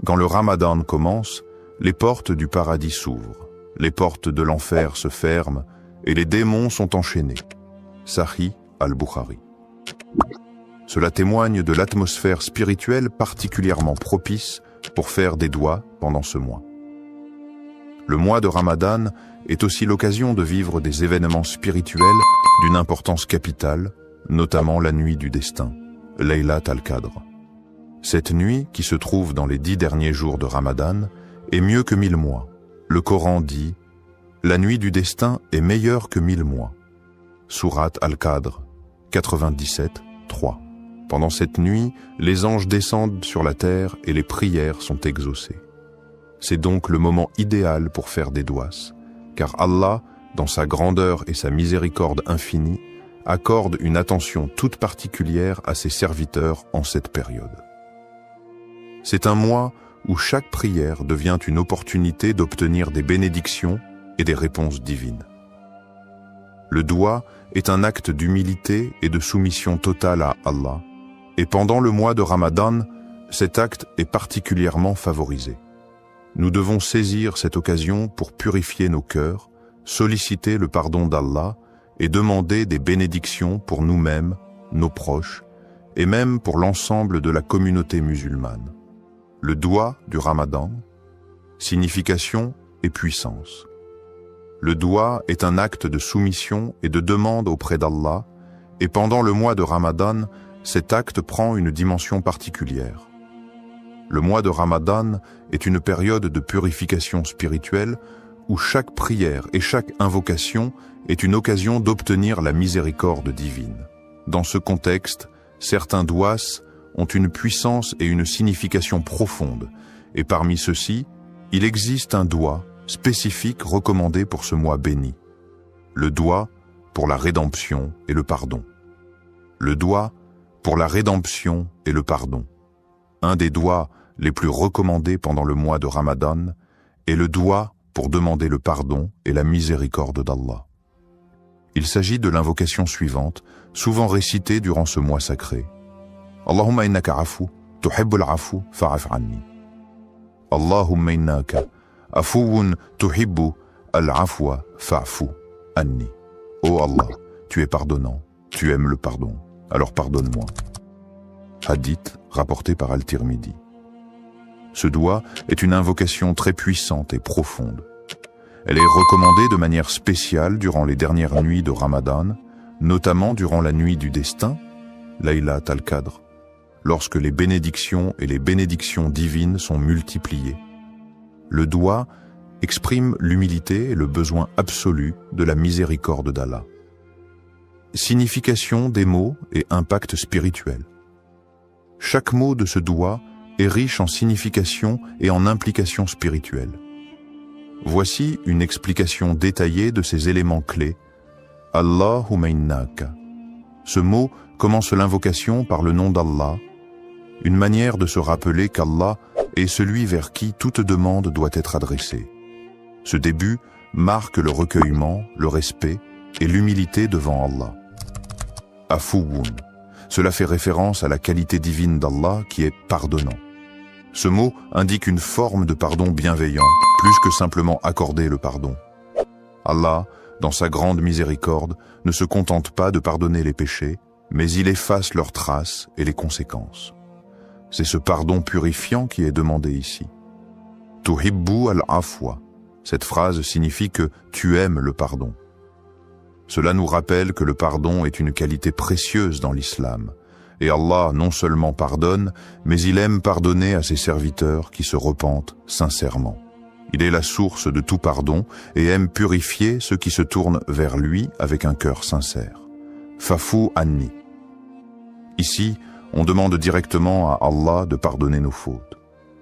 quand le Ramadan commence, les portes du paradis s'ouvrent, les portes de l'enfer se ferment et les démons sont enchaînés. Sahih al-Bukhari. Cela témoigne de l'atmosphère spirituelle particulièrement propice pour faire des douas pendant ce mois. Le mois de Ramadan est aussi l'occasion de vivre des événements spirituels d'une importance capitale, notamment la nuit du destin, Laylat al-Qadr. Cette nuit, qui se trouve dans les 10 derniers jours de Ramadan, est mieux que 1000 mois. Le Coran dit « La nuit du destin est meilleure que 1000 mois ». Sourate al-Qadr, 97, 3. Pendant cette nuit, les anges descendent sur la terre et les prières sont exaucées. C'est donc le moment idéal pour faire des douas, car Allah, dans sa grandeur et sa miséricorde infinie, accorde une attention toute particulière à ses serviteurs en cette période. C'est un mois où chaque prière devient une opportunité d'obtenir des bénédictions et des réponses divines. Le doua est un acte d'humilité et de soumission totale à Allah, et pendant le mois de Ramadan, cet acte est particulièrement favorisé. Nous devons saisir cette occasion pour purifier nos cœurs, solliciter le pardon d'Allah et demander des bénédictions pour nous-mêmes, nos proches, et même pour l'ensemble de la communauté musulmane. Le doua du Ramadan, signification et puissance. Le doua est un acte de soumission et de demande auprès d'Allah, Et pendant le mois de Ramadan, cet acte prend une dimension particulière. Le mois de Ramadan est une période de purification spirituelle où chaque prière et chaque invocation est une occasion d'obtenir la miséricorde divine. Dans ce contexte, certains douas ont une puissance et une signification profonde, et parmi ceux-ci, il existe un doua spécifique recommandé pour ce mois béni. Le doua pour la rédemption et le pardon. Le doua pour la rédemption et le pardon. Un des douas les plus recommandés pendant le mois de Ramadan est le doua pour demander le pardon et la miséricorde d'Allah. Il s'agit de l'invocation suivante, souvent récitée durant ce mois sacré. Allahumma innaka afu, tuhibbul afu, fa'af anni. Allahumma innaka afuwun tuhibbu al-afwa, fa'fu anni. Oh Allah, tu es pardonnant, tu aimes le pardon, alors pardonne-moi. Hadith rapporté par Al-Tirmidhi. Ce doua est une invocation très puissante et profonde. Elle est recommandée de manière spéciale durant les dernières nuits de Ramadan, notamment durant la nuit du destin, Laylat al-Qadr, lorsque les bénédictions et les bénédictions divines sont multipliées. Le doua exprime l'humilité et le besoin absolu de la miséricorde d'Allah. Signification des mots et impact spirituel. Chaque mot de ce doua est riche en signification et en implications spirituelles. Voici une explication détaillée de ces éléments clés. Allahumma innaka. Ce mot commence l'invocation par le nom d'Allah, une manière de se rappeler qu'Allah est celui vers qui toute demande doit être adressée. Ce début marque le recueillement, le respect et l'humilité devant Allah. Afuwun. Cela fait référence à la qualité divine d'Allah qui est pardonnant. Ce mot indique une forme de pardon bienveillant, plus que simplement accorder le pardon. Allah, dans sa grande miséricorde, ne se contente pas de pardonner les péchés, mais il efface leurs traces et les conséquences. C'est ce pardon purifiant qui est demandé ici. Tuhibbu al-afwa. Cette phrase signifie que tu aimes le pardon. Cela nous rappelle que le pardon est une qualité précieuse dans l'islam. Et Allah non seulement pardonne, mais il aime pardonner à ses serviteurs qui se repentent sincèrement. Il est la source de tout pardon et aime purifier ceux qui se tournent vers lui avec un cœur sincère. Fa'fu anni. Ici, on demande directement à Allah de pardonner nos fautes.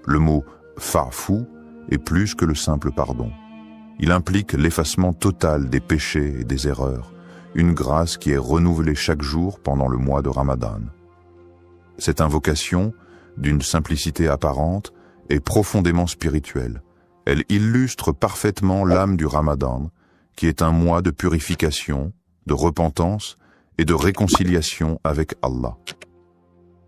Le mot fa'fu est plus que le simple pardon. Il implique l'effacement total des péchés et des erreurs, une grâce qui est renouvelée chaque jour pendant le mois de Ramadan. Cette invocation, d'une simplicité apparente, est profondément spirituelle. Elle illustre parfaitement l'âme du Ramadan, qui est un mois de purification, de repentance et de réconciliation avec Allah.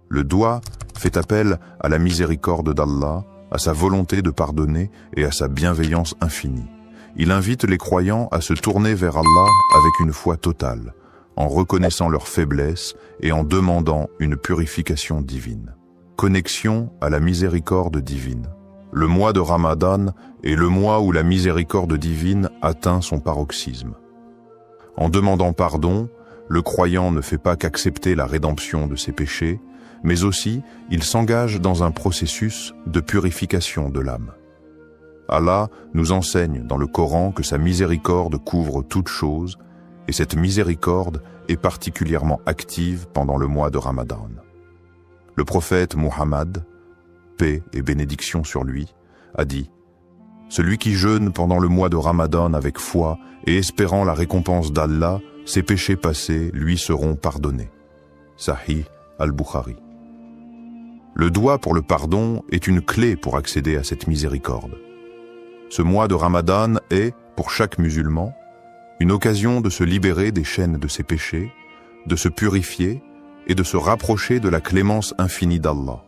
Le doua fait appel à la miséricorde d'Allah, à sa volonté de pardonner et à sa bienveillance infinie. Il invite les croyants à se tourner vers Allah avec une foi totale, en reconnaissant leurs faiblesses et en demandant une purification divine. Connexion à la miséricorde divine. Le mois de Ramadan est le mois où la miséricorde divine atteint son paroxysme. En demandant pardon, le croyant ne fait pas qu'accepter la rédemption de ses péchés, mais aussi il s'engage dans un processus de purification de l'âme. Allah nous enseigne dans le Coran que sa miséricorde couvre toutes choses, et cette miséricorde est particulièrement active pendant le mois de Ramadan. Le prophète Muhammad, paix et bénédiction sur lui, a dit « Celui qui jeûne pendant le mois de Ramadan avec foi et espérant la récompense d'Allah, ses péchés passés lui seront pardonnés. » Sahih al-Bukhari. Le doua pour le pardon est une clé pour accéder à cette miséricorde. Ce mois de Ramadan est, pour chaque musulman, une occasion de se libérer des chaînes de ses péchés, de se purifier et de se rapprocher de la clémence infinie d'Allah.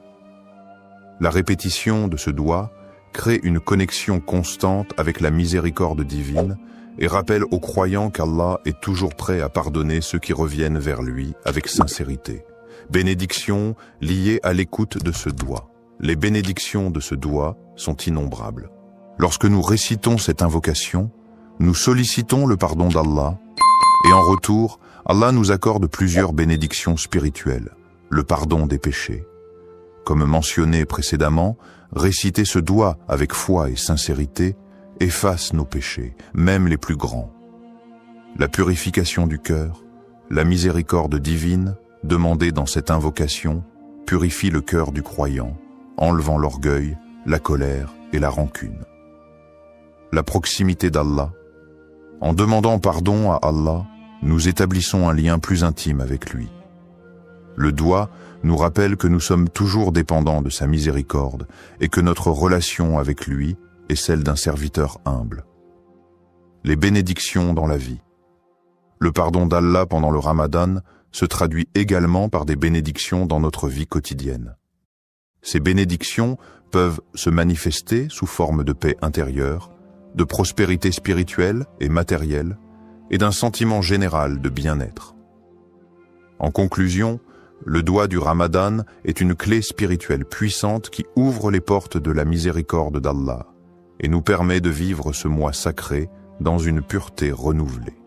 La répétition de ce doua crée une connexion constante avec la miséricorde divine et rappelle aux croyants qu'Allah est toujours prêt à pardonner ceux qui reviennent vers lui avec sincérité. Bénédictions liées à l'écoute de ce doua. Les bénédictions de ce doua sont innombrables. Lorsque nous récitons cette invocation, nous sollicitons le pardon d'Allah et en retour, Allah nous accorde plusieurs bénédictions spirituelles, le pardon des péchés. Comme mentionné précédemment, réciter ce doua avec foi et sincérité efface nos péchés, même les plus grands. La purification du cœur, la miséricorde divine, demandée dans cette invocation, purifie le cœur du croyant, enlevant l'orgueil, la colère et la rancune. La proximité d'Allah. En demandant pardon à Allah, nous établissons un lien plus intime avec lui. Le doua nous rappelle que nous sommes toujours dépendants de sa miséricorde et que notre relation avec lui est celle d'un serviteur humble. Les bénédictions dans la vie. Le pardon d'Allah pendant le Ramadan se traduit également par des bénédictions dans notre vie quotidienne. Ces bénédictions peuvent se manifester sous forme de paix intérieure, de prospérité spirituelle et matérielle, et d'un sentiment général de bien-être. En conclusion, le doua du Ramadan est une clé spirituelle puissante qui ouvre les portes de la miséricorde d'Allah et nous permet de vivre ce mois sacré dans une pureté renouvelée.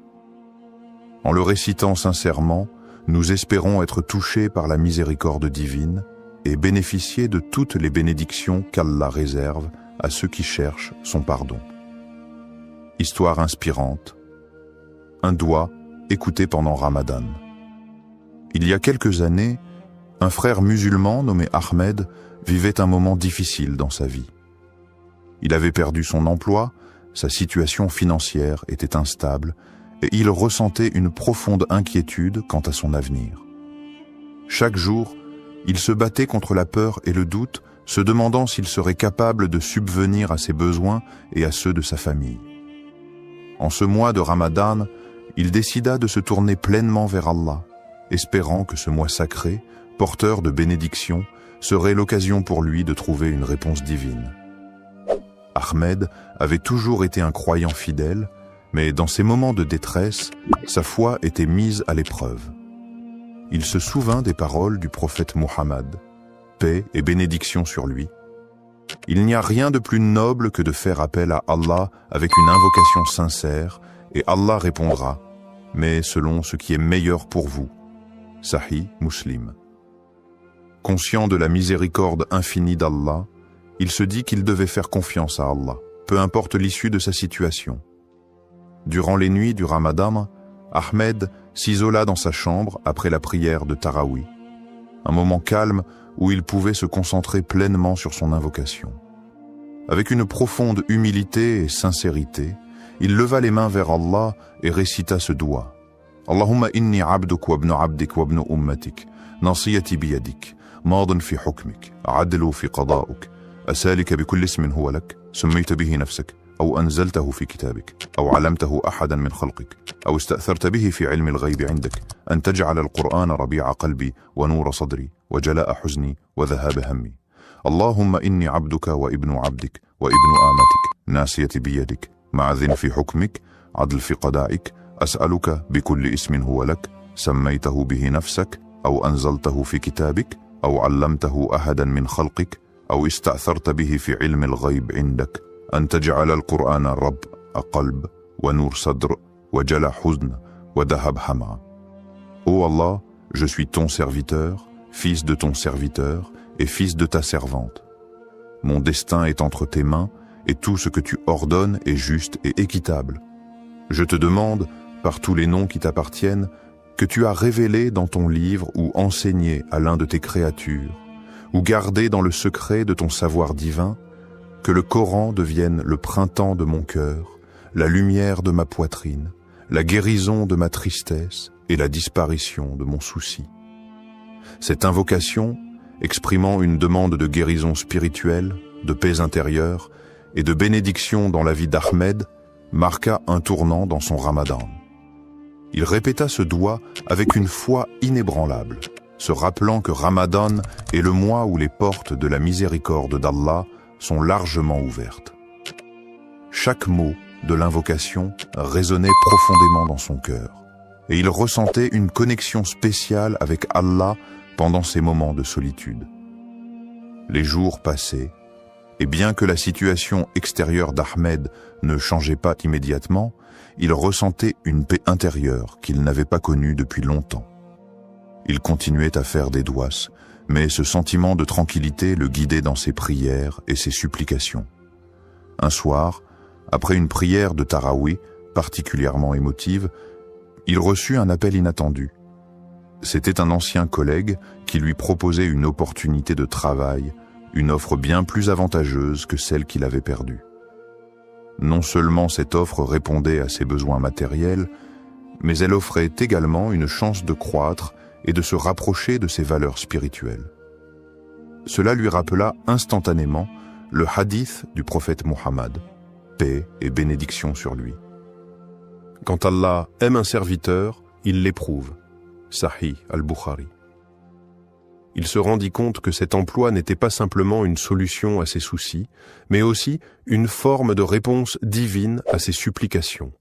En le récitant sincèrement, nous espérons être touchés par la miséricorde divine et bénéficier de toutes les bénédictions qu'Allah réserve à ceux qui cherchent son pardon. Histoire inspirante. Un doua écouté pendant Ramadan. Il y a quelques années, un frère musulman nommé Ahmed vivait un moment difficile dans sa vie. Il avait perdu son emploi, sa situation financière était instable et il ressentait une profonde inquiétude quant à son avenir. Chaque jour, il se battait contre la peur et le doute, se demandant s'il serait capable de subvenir à ses besoins et à ceux de sa famille. En ce mois de Ramadan, il décida de se tourner pleinement vers Allah, espérant que ce mois sacré, porteur de bénédictions, serait l'occasion pour lui de trouver une réponse divine. Ahmed avait toujours été un croyant fidèle, mais dans ces moments de détresse, sa foi était mise à l'épreuve. Il se souvint des paroles du prophète Muhammad, paix et bénédiction sur lui. Il n'y a rien de plus noble que de faire appel à Allah avec une invocation sincère, et Allah répondra, mais selon ce qui est meilleur pour vous. Sahih Muslim. Conscient de la miséricorde infinie d'Allah, il se dit qu'il devait faire confiance à Allah, peu importe l'issue de sa situation. Durant les nuits du Ramadan, Ahmed s'isola dans sa chambre après la prière de Tarawih, un moment calme où il pouvait se concentrer pleinement sur son invocation. Avec une profonde humilité et sincérité, il leva les mains vers Allah et récita ce doua. Allahumma inni abduk wa ibnu abdik wa ibnu ummatik, nasiyati biyadik, madin fi hukmik, adlu fi qada'uk, أسألك بكل اسم هو لك سميت به نفسك أو أنزلته في كتابك أو علمته أحدا من خلقك أو استأثرت به في علم الغيب عندك أن تجعل القرآن ربيع قلبي ونور صدري وجلاء حزني وذهاب همي اللهم إني عبدك وابن عبدك وابن آمتك ناسيتي بيدك معذ في حكمك عدل في قضائك أسألك بكل اسم هو لك سميته به نفسك أو أنزلته في كتابك أو علمته أحدا من خلقك أو استأثرت به في علم الغيب عندك أن تجعل القرآن رب قلب ونور صدر وجلاء حزن وذهب همع. Ô Allah, je suis ton serviteur, fils de ton serviteur et fils de ta servante. Mon destin est entre tes mains et tout ce que tu ordonnes est juste et équitable. Je te demande, par tous les noms qui t'appartiennent, que tu as révélé dans ton livre ou enseigné à l'un de tes créatures, ou gardé dans le secret de ton savoir divin, que le Coran devienne le printemps de mon cœur, la lumière de ma poitrine, la guérison de ma tristesse et la disparition de mon souci. Cette invocation, exprimant une demande de guérison spirituelle, de paix intérieure et de bénédiction dans la vie d'Ahmed, marqua un tournant dans son Ramadan. Il répéta ce doua avec une foi inébranlable, se rappelant que Ramadan est le mois où les portes de la miséricorde d'Allah sont largement ouvertes. Chaque mot de l'invocation résonnait profondément dans son cœur, et il ressentait une connexion spéciale avec Allah pendant ces moments de solitude. Les jours passaient, Et bien que la situation extérieure d'Ahmed ne changeait pas immédiatement, il ressentait une paix intérieure qu'il n'avait pas connue depuis longtemps. Il continuait à faire des douas, mais ce sentiment de tranquillité le guidait dans ses prières et ses supplications. Un soir, après une prière de Taraouih particulièrement émotive, il reçut un appel inattendu. C'était un ancien collègue qui lui proposait une opportunité de travail, une offre bien plus avantageuse que celle qu'il avait perdue. Non seulement cette offre répondait à ses besoins matériels, mais elle offrait également une chance de croître et de se rapprocher de ses valeurs spirituelles. Cela lui rappela instantanément le hadith du prophète Mohammed, paix et bénédiction sur lui. Quand Allah aime un serviteur, il l'éprouve. Sahih al-Bukhari. Il se rendit compte que cet emploi n'était pas simplement une solution à ses soucis, mais aussi une forme de réponse divine à ses supplications.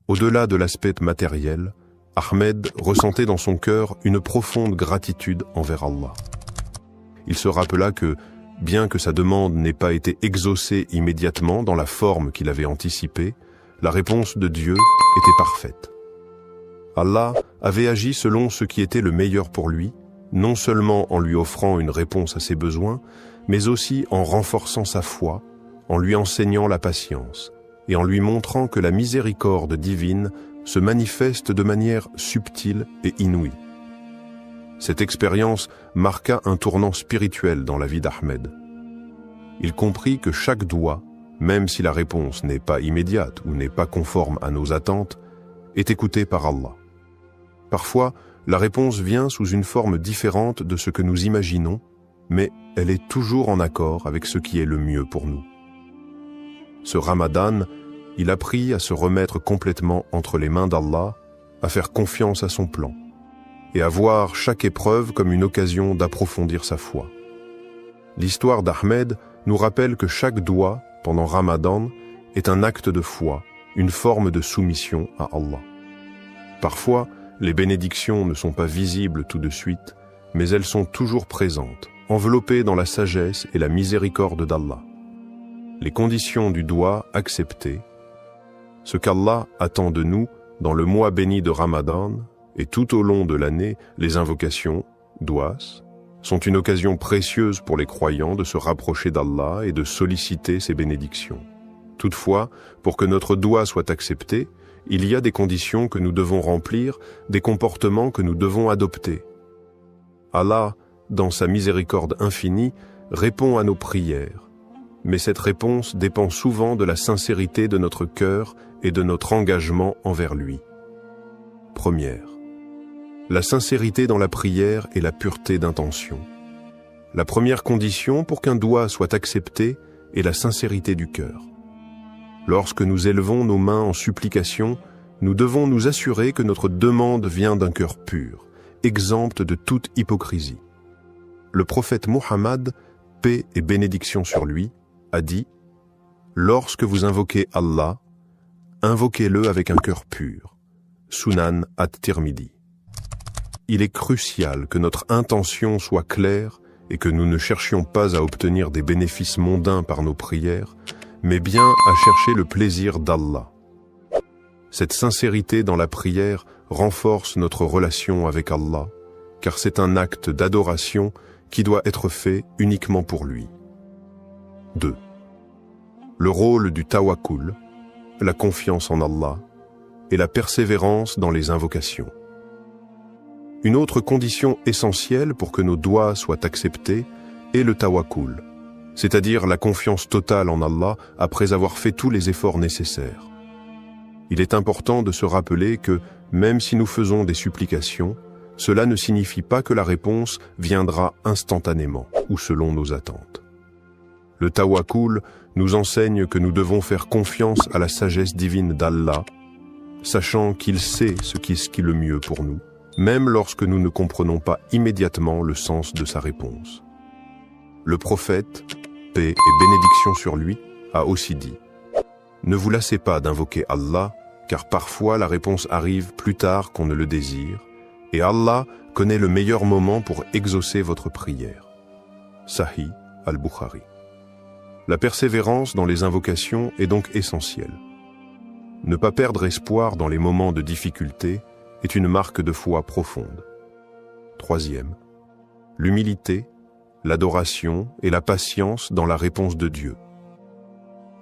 Au-delà de l'aspect matériel, Ahmed ressentait dans son cœur une profonde gratitude envers Allah. Il se rappela que, bien que sa demande n'ait pas été exaucée immédiatement dans la forme qu'il avait anticipée, la réponse de Dieu était parfaite. Allah avait agi selon ce qui était le meilleur pour lui, non seulement en lui offrant une réponse à ses besoins, mais aussi en renforçant sa foi, en lui enseignant la patience, et en lui montrant que la miséricorde divine se manifeste de manière subtile et inouïe. Cette expérience marqua un tournant spirituel dans la vie d'Ahmed. Il comprit que chaque doua, même si la réponse n'est pas immédiate ou n'est pas conforme à nos attentes, est écoutée par Allah. Parfois, la réponse vient sous une forme différente de ce que nous imaginons, mais elle est toujours en accord avec ce qui est le mieux pour nous. Ce Ramadan, il apprit à se remettre complètement entre les mains d'Allah, à faire confiance à son plan, et à voir chaque épreuve comme une occasion d'approfondir sa foi. L'histoire d'Ahmed nous rappelle que chaque doua, pendant Ramadan, est un acte de foi, une forme de soumission à Allah. Parfois, les bénédictions ne sont pas visibles tout de suite, mais elles sont toujours présentes, enveloppées dans la sagesse et la miséricorde d'Allah. Les conditions du doua acceptées, ce qu'Allah attend de nous dans le mois béni de Ramadan et tout au long de l'année, les invocations, douas, sont une occasion précieuse pour les croyants de se rapprocher d'Allah et de solliciter ses bénédictions. Toutefois, pour que notre doua soit accepté, il y a des conditions que nous devons remplir, des comportements que nous devons adopter. Allah, dans sa miséricorde infinie, répond à nos prières, mais cette réponse dépend souvent de la sincérité de notre cœur et de notre engagement envers lui. Première, la sincérité dans la prière et la pureté d'intention. La première condition pour qu'un doua soit accepté est la sincérité du cœur. Lorsque nous élevons nos mains en supplication, nous devons nous assurer que notre demande vient d'un cœur pur, exempt de toute hypocrisie. Le prophète Mohammed, paix et bénédiction sur lui, a dit « Lorsque vous invoquez Allah, invoquez-le avec un cœur pur. » Sunan at-Tirmidhi. Il est crucial que notre intention soit claire et que nous ne cherchions pas à obtenir des bénéfices mondains par nos prières, mais bien à chercher le plaisir d'Allah. Cette sincérité dans la prière renforce notre relation avec Allah, car c'est un acte d'adoration qui doit être fait uniquement pour lui. 2. Le rôle du tawakkul, la confiance en Allah, et la persévérance dans les invocations. Une autre condition essentielle pour que nos doua soient acceptés est le tawakkul, c'est-à-dire la confiance totale en Allah après avoir fait tous les efforts nécessaires. Il est important de se rappeler que, même si nous faisons des supplications, cela ne signifie pas que la réponse viendra instantanément ou selon nos attentes. Le tawakkul nous enseigne que nous devons faire confiance à la sagesse divine d'Allah, sachant qu'il sait ce qui est le mieux pour nous, même lorsque nous ne comprenons pas immédiatement le sens de sa réponse. Le prophète, paix et bénédiction sur lui, a aussi dit « Ne vous lassez pas d'invoquer Allah, car parfois la réponse arrive plus tard qu'on ne le désire, et Allah connaît le meilleur moment pour exaucer votre prière. » Sahih al-Bukhari. La persévérance dans les invocations est donc essentielle. Ne pas perdre espoir dans les moments de difficulté est une marque de foi profonde. Troisième, l'humilité, l'adoration et la patience dans la réponse de Dieu.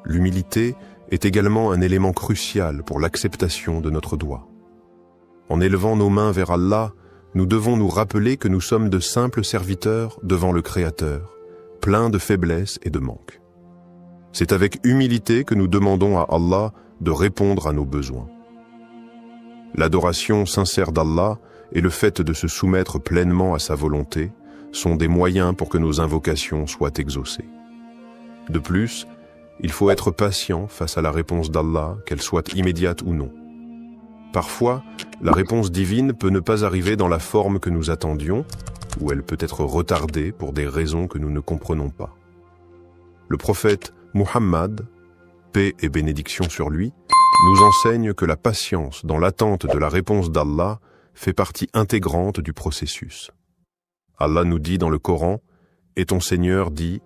L'humilité est également un élément crucial pour l'acceptation de notre dua. En élevant nos mains vers Allah, nous devons nous rappeler que nous sommes de simples serviteurs devant le Créateur, pleins de faiblesses et de manques. C'est avec humilité que nous demandons à Allah de répondre à nos besoins. L'adoration sincère d'Allah et le fait de se soumettre pleinement à sa volonté sont des moyens pour que nos invocations soient exaucées. De plus, il faut être patient face à la réponse d'Allah, qu'elle soit immédiate ou non. Parfois, la réponse divine peut ne pas arriver dans la forme que nous attendions, ou elle peut être retardée pour des raisons que nous ne comprenons pas. Le prophète Muhammad, paix et bénédiction sur lui, nous enseigne que la patience dans l'attente de la réponse d'Allah fait partie intégrante du processus. Allah nous dit dans le Coran, « Et ton Seigneur dit,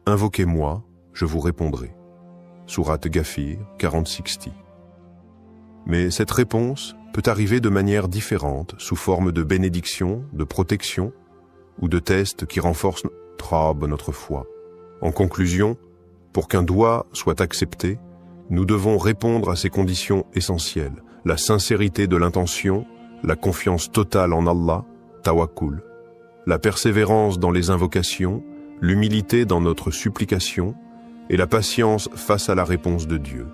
invoquez-moi, je vous répondrai. » Sourate Ghafir 40-60. Mais cette réponse peut arriver de manière différente, sous forme de bénédiction, de protection ou de tests qui renforcent notre foi. En conclusion, pour qu'un doua soit accepté, nous devons répondre à ces conditions essentielles, la sincérité de l'intention, la confiance totale en Allah, tawakkul, la persévérance dans les invocations, l'humilité dans notre supplication et la patience face à la réponse de Dieu.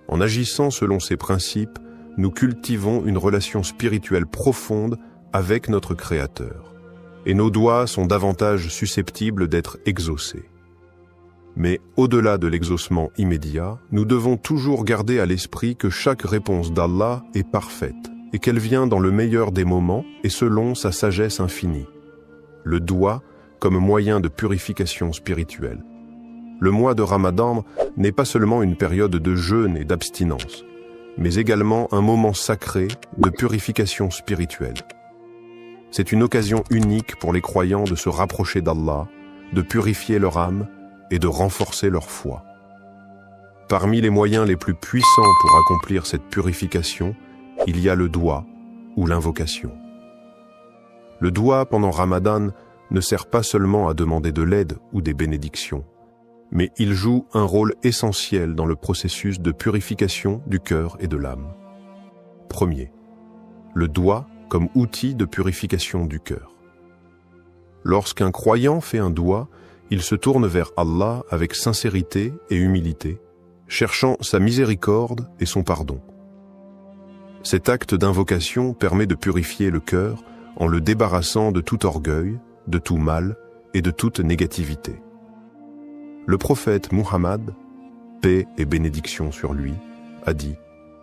En agissant selon ces principes, nous cultivons une relation spirituelle profonde avec notre Créateur, et nos doigts sont davantage susceptibles d'être exaucés. Mais au-delà de l'exaucement immédiat, nous devons toujours garder à l'esprit que chaque réponse d'Allah est parfaite et qu'elle vient dans le meilleur des moments et selon sa sagesse infinie. Le doua comme moyen de purification spirituelle. Le mois de Ramadan n'est pas seulement une période de jeûne et d'abstinence, mais également un moment sacré de purification spirituelle. C'est une occasion unique pour les croyants de se rapprocher d'Allah, de purifier leur âme et de renforcer leur foi. Parmi les moyens les plus puissants pour accomplir cette purification, il y a le doua ou l'invocation. Le doua pendant Ramadan ne sert pas seulement à demander de l'aide ou des bénédictions, mais il joue un rôle essentiel dans le processus de purification du cœur et de l'âme. Premier, le doua comme outil de purification du cœur. Lorsqu'un croyant fait un doua, il se tourne vers Allah avec sincérité et humilité, cherchant sa miséricorde et son pardon. Cet acte d'invocation permet de purifier le cœur en le débarrassant de tout orgueil, de tout mal et de toute négativité. Le prophète Muhammad, paix et bénédiction sur lui, a dit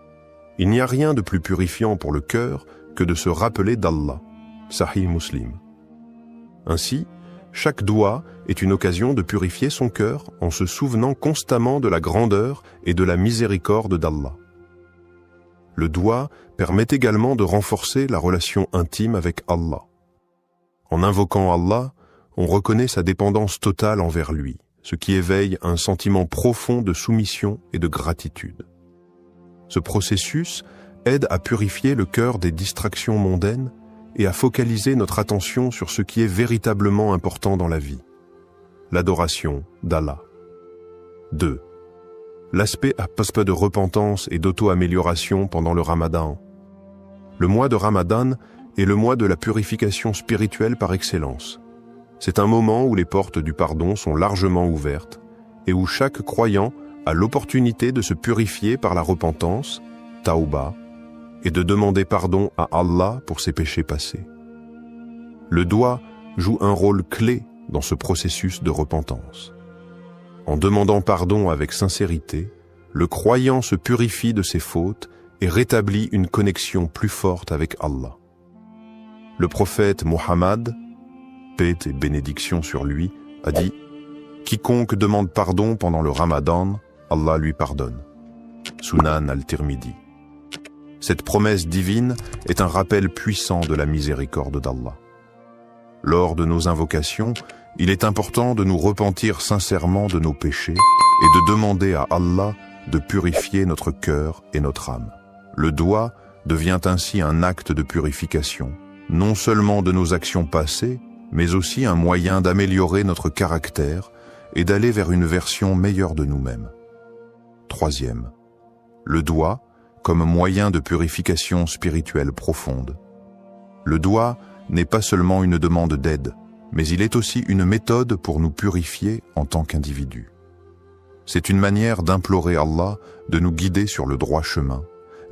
« Il n'y a rien de plus purifiant pour le cœur que de se rappeler d'Allah. » Sahih Muslim. Ainsi, chaque doua est une occasion de purifier son cœur en se souvenant constamment de la grandeur et de la miséricorde d'Allah. Le doua permet également de renforcer la relation intime avec Allah. En invoquant Allah, on reconnaît sa dépendance totale envers lui, ce qui éveille un sentiment profond de soumission et de gratitude. Ce processus aide à purifier le cœur des distractions mondaines et à focaliser notre attention sur ce qui est véritablement important dans la vie, l'adoration d'Allah. 2. L'aspect de repentance et d'auto-amélioration pendant le Ramadan. Le mois de Ramadan est le mois de la purification spirituelle par excellence. C'est un moment où les portes du pardon sont largement ouvertes et où chaque croyant a l'opportunité de se purifier par la repentance, tauba, et de demander pardon à Allah pour ses péchés passés. Le doua joue un rôle clé dans ce processus de repentance. En demandant pardon avec sincérité, le croyant se purifie de ses fautes et rétablit une connexion plus forte avec Allah. Le prophète Muhammad, paix et bénédiction sur lui, a dit « Quiconque demande pardon pendant le Ramadan, Allah lui pardonne. » Sunan al-Tirmidhi. Cette promesse divine est un rappel puissant de la miséricorde d'Allah. Lors de nos invocations, Il est important de nous repentir sincèrement de nos péchés et de demander à Allah de purifier notre cœur et notre âme. Le doigt devient ainsi un acte de purification, non seulement de nos actions passées, mais aussi un moyen d'améliorer notre caractère et d'aller vers une version meilleure de nous-mêmes. Troisième, le doigt comme moyen de purification spirituelle profonde. Le doigt n'est pas seulement une demande d'aide, mais il est aussi une méthode pour nous purifier en tant qu'individus. C'est une manière d'implorer Allah de nous guider sur le droit chemin,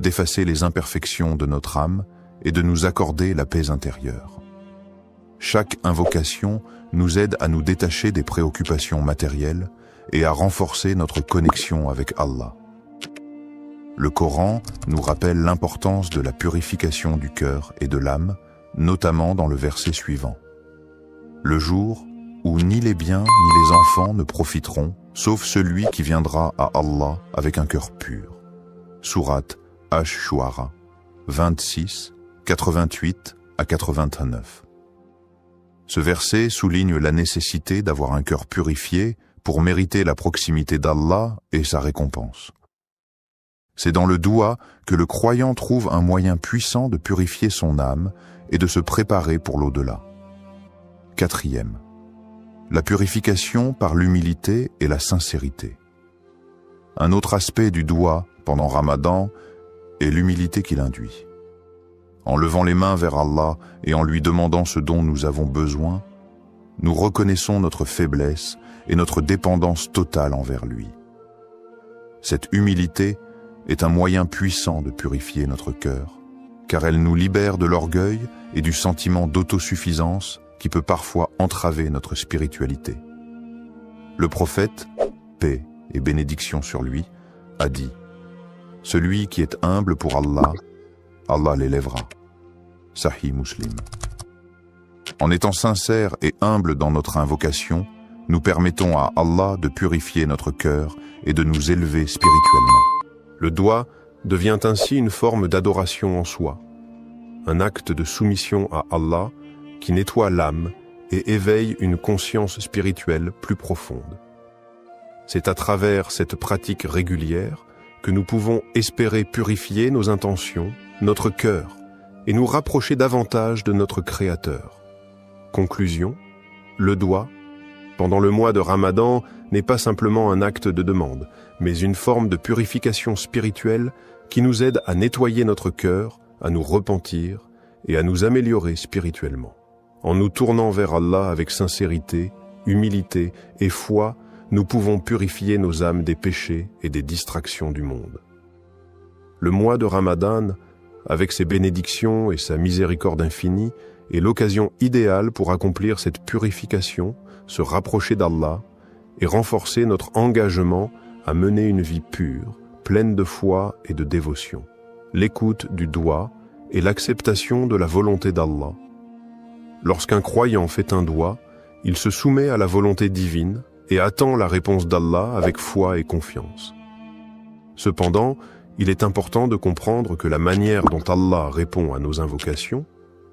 d'effacer les imperfections de notre âme et de nous accorder la paix intérieure. Chaque invocation nous aide à nous détacher des préoccupations matérielles et à renforcer notre connexion avec Allah. Le Coran nous rappelle l'importance de la purification du cœur et de l'âme, notamment dans le verset suivant. Le jour où ni les biens ni les enfants ne profiteront, sauf celui qui viendra à Allah avec un cœur pur. Sourate Ash-Shu'ara, 26, 88 à 89. Ce verset souligne la nécessité d'avoir un cœur purifié pour mériter la proximité d'Allah et sa récompense. C'est dans le doua que le croyant trouve un moyen puissant de purifier son âme et de se préparer pour l'au-delà. Quatrième, la purification par l'humilité et la sincérité. Un autre aspect du doua pendant Ramadan est l'humilité qu'il induit. En levant les mains vers Allah et en lui demandant ce dont nous avons besoin, nous reconnaissons notre faiblesse et notre dépendance totale envers lui. Cette humilité est un moyen puissant de purifier notre cœur, car elle nous libère de l'orgueil et du sentiment d'autosuffisance qui peut parfois entraver notre spiritualité. Le prophète, paix et bénédiction sur lui, a dit « Celui qui est humble pour Allah, Allah l'élèvera. » Sahih Muslim. En étant sincères et humbles dans notre invocation, nous permettons à Allah de purifier notre cœur et de nous élever spirituellement. Le doigt devient ainsi une forme d'adoration en soi, un acte de soumission à Allah qui nettoie l'âme et éveille une conscience spirituelle plus profonde. C'est à travers cette pratique régulière que nous pouvons espérer purifier nos intentions, notre cœur, et nous rapprocher davantage de notre Créateur. Conclusion, le doigt, pendant le mois de Ramadan, n'est pas simplement un acte de demande, mais une forme de purification spirituelle qui nous aide à nettoyer notre cœur, à nous repentir et à nous améliorer spirituellement. En nous tournant vers Allah avec sincérité, humilité et foi, nous pouvons purifier nos âmes des péchés et des distractions du monde. Le mois de Ramadan, avec ses bénédictions et sa miséricorde infinie, est l'occasion idéale pour accomplir cette purification, se rapprocher d'Allah et renforcer notre engagement à mener une vie pure, pleine de foi et de dévotion. L'écoute du doigt et l'acceptation de la volonté d'Allah. Lorsqu'un croyant fait un doigt, il se soumet à la volonté divine et attend la réponse d'Allah avec foi et confiance. Cependant, il est important de comprendre que la manière dont Allah répond à nos invocations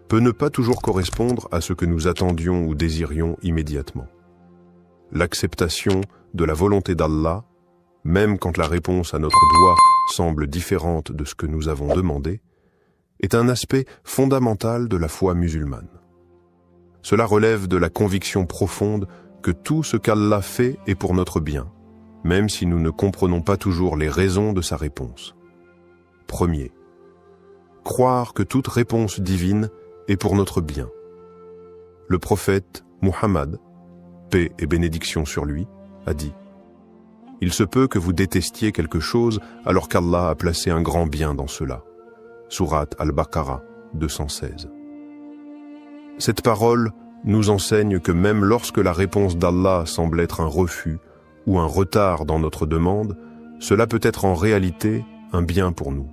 peut ne pas toujours correspondre à ce que nous attendions ou désirions immédiatement. L'acceptation de la volonté d'Allah, même quand la réponse à notre doigt semble différente de ce que nous avons demandé, est un aspect fondamental de la foi musulmane. Cela relève de la conviction profonde que tout ce qu'Allah fait est pour notre bien, même si nous ne comprenons pas toujours les raisons de sa réponse. Premier, croire que toute réponse divine est pour notre bien. Le prophète Muhammad, paix et bénédiction sur lui, a dit « Il se peut que vous détestiez quelque chose alors qu'Allah a placé un grand bien dans cela. » Sourate Al-Baqarah 216. Cette parole nous enseigne que même lorsque la réponse d'Allah semble être un refus ou un retard dans notre demande, cela peut être en réalité un bien pour nous.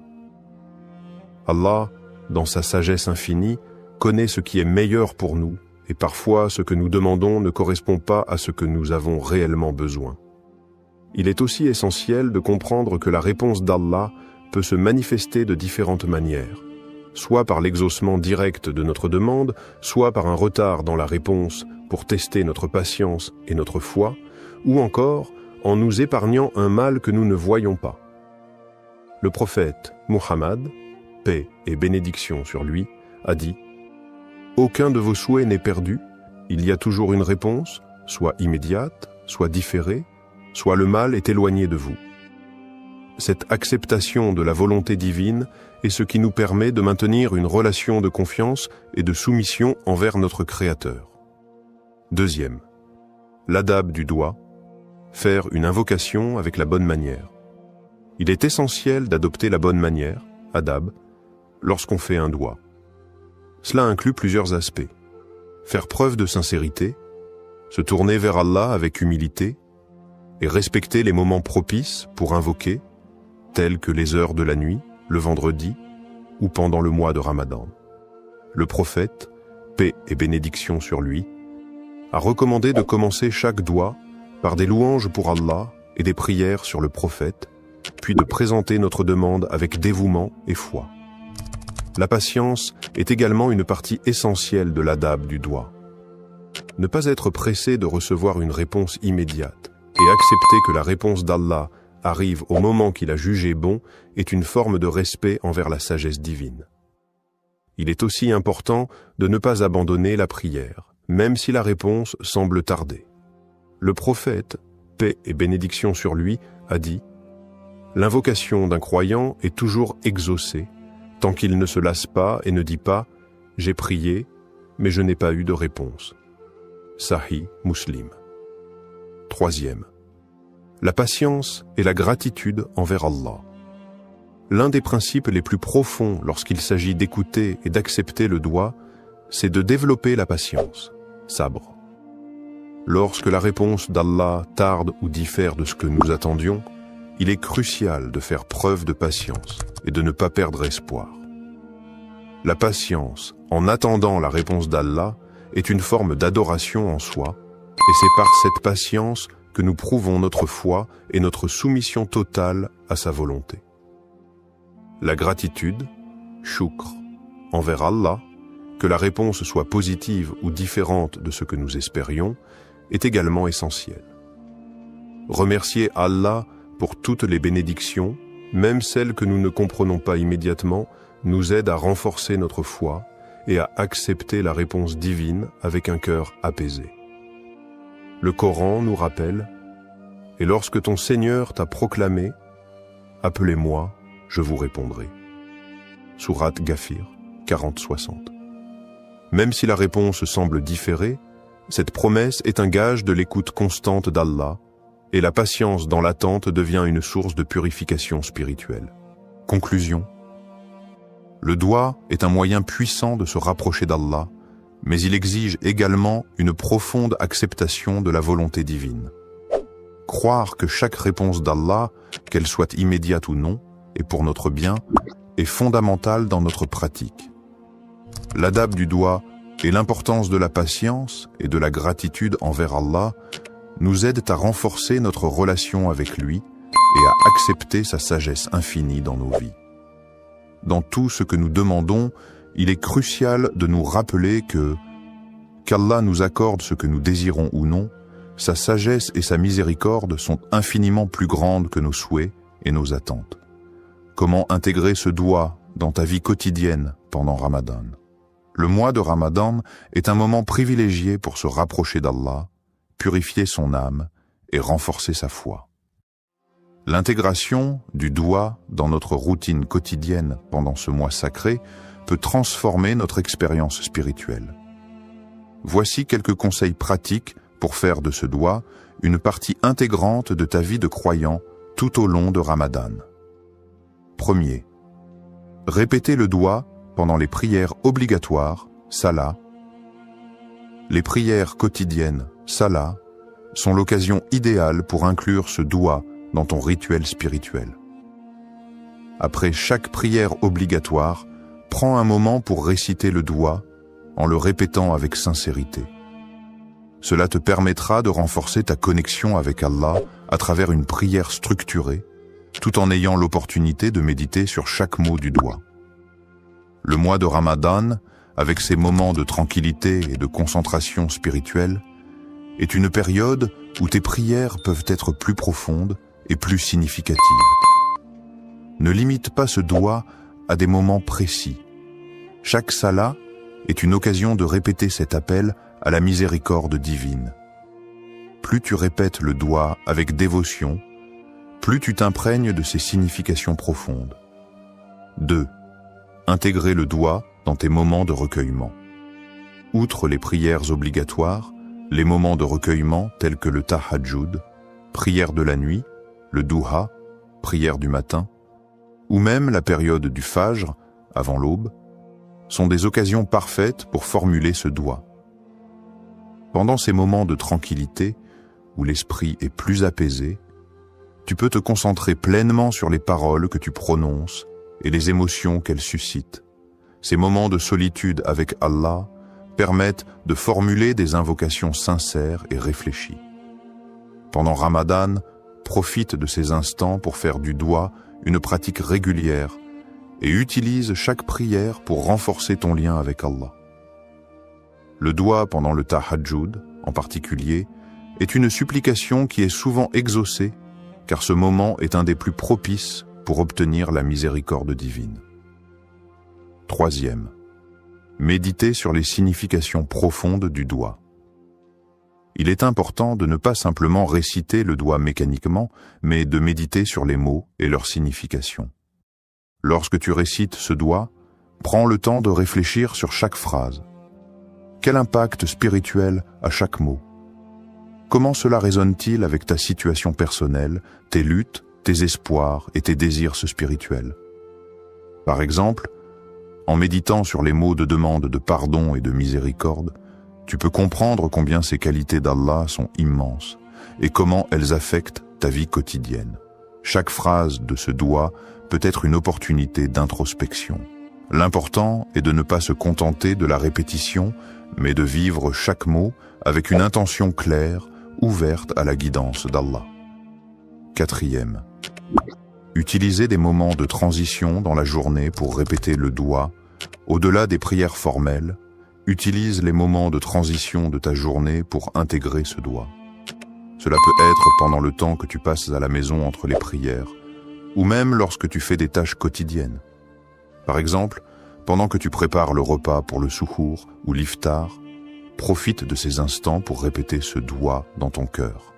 Allah, dans sa sagesse infinie, connaît ce qui est meilleur pour nous, et parfois ce que nous demandons ne correspond pas à ce que nous avons réellement besoin. Il est aussi essentiel de comprendre que la réponse d'Allah peut se manifester de différentes manières, soit par l'exaucement direct de notre demande, soit par un retard dans la réponse pour tester notre patience et notre foi, ou encore en nous épargnant un mal que nous ne voyons pas. Le prophète Muhammad, paix et bénédiction sur lui, a dit « Aucun de vos souhaits n'est perdu, il y a toujours une réponse, soit immédiate, soit différée, soit le mal est éloigné de vous. » Cette acceptation de la volonté divine est ce qui nous permet de maintenir une relation de confiance et de soumission envers notre Créateur. Deuxième, l'adab du doigt, faire une invocation avec la bonne manière. Il est essentiel d'adopter la bonne manière, adab, lorsqu'on fait un doigt. Cela inclut plusieurs aspects. Faire preuve de sincérité, se tourner vers Allah avec humilité et respecter les moments propices pour invoquer, tels que les heures de la nuit, le vendredi ou pendant le mois de Ramadan. Le prophète, paix et bénédiction sur lui, a recommandé de commencer chaque doigt par des louanges pour Allah et des prières sur le prophète, puis de présenter notre demande avec dévouement et foi. La patience est également une partie essentielle de l'adab du doigt. Ne pas être pressé de recevoir une réponse immédiate et accepter que la réponse d'Allah arrive au moment qu'il a jugé bon est une forme de respect envers la sagesse divine. Il est aussi important de ne pas abandonner la prière, même si la réponse semble tarder. Le prophète, paix et bénédiction sur lui, a dit « L'invocation d'un croyant est toujours exaucée, tant qu'il ne se lasse pas et ne dit pas « J'ai prié, mais je n'ai pas eu de réponse ». Sahih Muslim. Troisième, la patience et la gratitude envers Allah. L'un des principes les plus profonds lorsqu'il s'agit d'écouter et d'accepter le doigt, c'est de développer la patience, sabre. Lorsque la réponse d'Allah tarde ou diffère de ce que nous attendions, il est crucial de faire preuve de patience et de ne pas perdre espoir. La patience, en attendant la réponse d'Allah, est une forme d'adoration en soi, et c'est par cette patience que nous prouvons notre foi et notre soumission totale à sa volonté. La gratitude, shukr, envers Allah, que la réponse soit positive ou différente de ce que nous espérions, est également essentielle. Remercier Allah pour toutes les bénédictions, même celles que nous ne comprenons pas immédiatement, nous aide à renforcer notre foi et à accepter la réponse divine avec un cœur apaisé. Le Coran nous rappelle « Et lorsque ton Seigneur t'a proclamé, appelez-moi, je vous répondrai. » Sourate Ghafir 40-60. Même si la réponse semble différer, cette promesse est un gage de l'écoute constante d'Allah et la patience dans l'attente devient une source de purification spirituelle. Conclusion. Le doigt est un moyen puissant de se rapprocher d'Allah, mais il exige également une profonde acceptation de la volonté divine. Croire que chaque réponse d'Allah, qu'elle soit immédiate ou non, et pour notre bien, est fondamentale dans notre pratique. L'adab du doigt et l'importance de la patience et de la gratitude envers Allah nous aident à renforcer notre relation avec lui et à accepter sa sagesse infinie dans nos vies. Dans tout ce que nous demandons, il est crucial de nous rappeler qu'Allah nous accorde ce que nous désirons ou non, sa sagesse et sa miséricorde sont infiniment plus grandes que nos souhaits et nos attentes. Comment intégrer ce doigt dans ta vie quotidienne pendant Ramadan? Le mois de Ramadan est un moment privilégié pour se rapprocher d'Allah, purifier son âme et renforcer sa foi. L'intégration du doigt dans notre routine quotidienne pendant ce mois sacré peut transformer notre expérience spirituelle. Voici quelques conseils pratiques pour faire de ce doigt une partie intégrante de ta vie de croyant tout au long de Ramadan. Premier, répétez le doigt pendant les prières obligatoires, salat. Les prières quotidiennes, salat, sont l'occasion idéale pour inclure ce doigt dans ton rituel spirituel. Après chaque prière obligatoire, prends un moment pour réciter le doigt en le répétant avec sincérité. Cela te permettra de renforcer ta connexion avec Allah à travers une prière structurée, tout en ayant l'opportunité de méditer sur chaque mot du doigt. Le mois de Ramadan, avec ses moments de tranquillité et de concentration spirituelle, est une période où tes prières peuvent être plus profondes et plus significatives. Ne limite pas ce doigt à des moments précis. Chaque salat est une occasion de répéter cet appel à la miséricorde divine. Plus tu répètes le doigt avec dévotion, plus tu t'imprègnes de ses significations profondes. 2. Intégrer le doigt dans tes moments de recueillement. Outre les prières obligatoires, les moments de recueillement tels que le tahajjud, prière de la nuit, le duha, prière du matin, ou même la période du fajr, avant l'aube, sont des occasions parfaites pour formuler ce doigt. Pendant ces moments de tranquillité, où l'esprit est plus apaisé, tu peux te concentrer pleinement sur les paroles que tu prononces et les émotions qu'elles suscitent. Ces moments de solitude avec Allah permettent de formuler des invocations sincères et réfléchies. Pendant Ramadan, profite de ces instants pour faire du doigt une pratique régulière et utilise chaque prière pour renforcer ton lien avec Allah. Le doigt pendant le tahajjud, en particulier, est une supplication qui est souvent exaucée car ce moment est un des plus propices pour obtenir la miséricorde divine. 3. Méditer sur les significations profondes du doigt. Il est important de ne pas simplement réciter le doigt mécaniquement, mais de méditer sur les mots et leur signification. Lorsque tu récites ce doigt, prends le temps de réfléchir sur chaque phrase. Quel impact spirituel a chaque mot? Comment cela résonne-t-il avec ta situation personnelle, tes luttes, tes espoirs et tes désirs spirituels? Par exemple, en méditant sur les mots de demande de pardon et de miséricorde, tu peux comprendre combien ces qualités d'Allah sont immenses et comment elles affectent ta vie quotidienne. Chaque phrase de ce doigt peut être une opportunité d'introspection. L'important est de ne pas se contenter de la répétition, mais de vivre chaque mot avec une intention claire, ouverte à la guidance d'Allah. 4. Utilisez des moments de transition dans la journée pour répéter le doigt. Au-delà des prières formelles, utilise les moments de transition de ta journée pour intégrer ce doigt. Cela peut être pendant le temps que tu passes à la maison entre les prières, ou même lorsque tu fais des tâches quotidiennes. Par exemple, pendant que tu prépares le repas pour le suhour ou l'iftar, profite de ces instants pour répéter ce doigt dans ton cœur.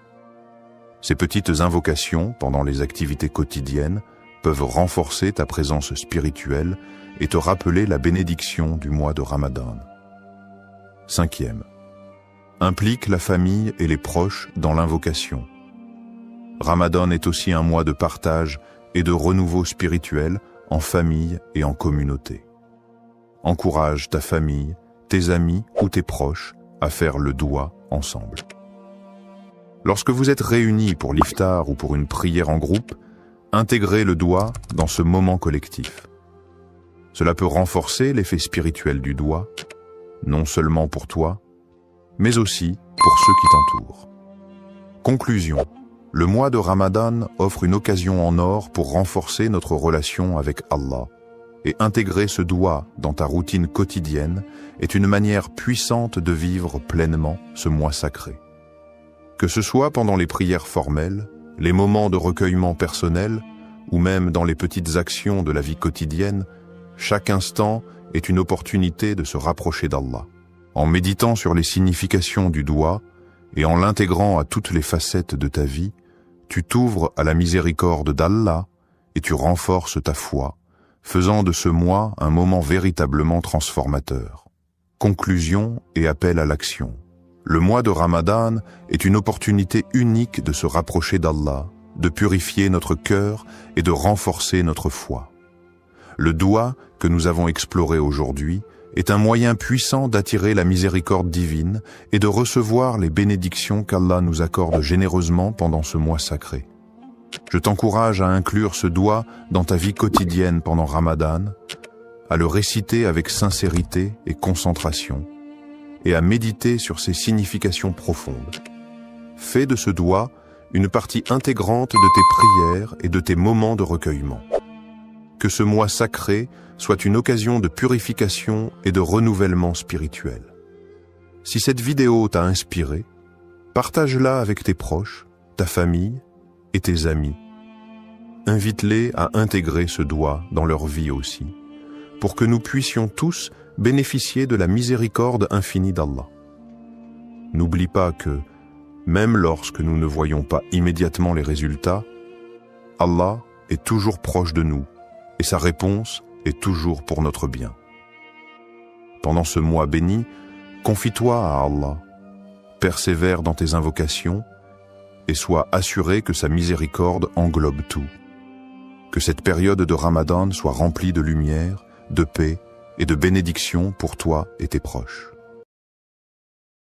Ces petites invocations pendant les activités quotidiennes peuvent renforcer ta présence spirituelle et te rappeler la bénédiction du mois de Ramadan. 5. Implique la famille et les proches dans l'invocation. Ramadan est aussi un mois de partage et de renouveau spirituel en famille et en communauté. Encourage ta famille, tes amis ou tes proches à faire le doigt ensemble. Lorsque vous êtes réunis pour l'iftar ou pour une prière en groupe, intégrez le doigt dans ce moment collectif. Cela peut renforcer l'effet spirituel du doigt, non seulement pour toi, mais aussi pour ceux qui t'entourent. Conclusion. Le mois de Ramadan offre une occasion en or pour renforcer notre relation avec Allah, et intégrer ce doigt dans ta routine quotidienne est une manière puissante de vivre pleinement ce mois sacré. Que ce soit pendant les prières formelles, les moments de recueillement personnel, ou même dans les petites actions de la vie quotidienne, chaque instant est une opportunité de se rapprocher d'Allah. En méditant sur les significations du doigt et en l'intégrant à toutes les facettes de ta vie, tu t'ouvres à la miséricorde d'Allah et tu renforces ta foi, faisant de ce mois un moment véritablement transformateur. Conclusion et appel à l'action. Le mois de Ramadan est une opportunité unique de se rapprocher d'Allah, de purifier notre cœur et de renforcer notre foi. Le doigt que nous avons exploré aujourd'hui est un moyen puissant d'attirer la miséricorde divine et de recevoir les bénédictions qu'Allah nous accorde généreusement pendant ce mois sacré. Je t'encourage à inclure ce doigt dans ta vie quotidienne pendant Ramadan, à le réciter avec sincérité et concentration, et à méditer sur ses significations profondes. Fais de ce doigt une partie intégrante de tes prières et de tes moments de recueillement. Que ce mois sacré soit une occasion de purification et de renouvellement spirituel. Si cette vidéo t'a inspiré, partage-la avec tes proches, ta famille et tes amis. Invite-les à intégrer ce doigt dans leur vie aussi, pour que nous puissions tous bénéficier de la miséricorde infinie d'Allah. N'oublie pas que, même lorsque nous ne voyons pas immédiatement les résultats, Allah est toujours proche de nous et sa réponse est toujours pour notre bien. Pendant ce mois béni, confie-toi à Allah, persévère dans tes invocations et sois assuré que sa miséricorde englobe tout. Que cette période de Ramadan soit remplie de lumière, de paix et de bénédiction pour toi et tes proches.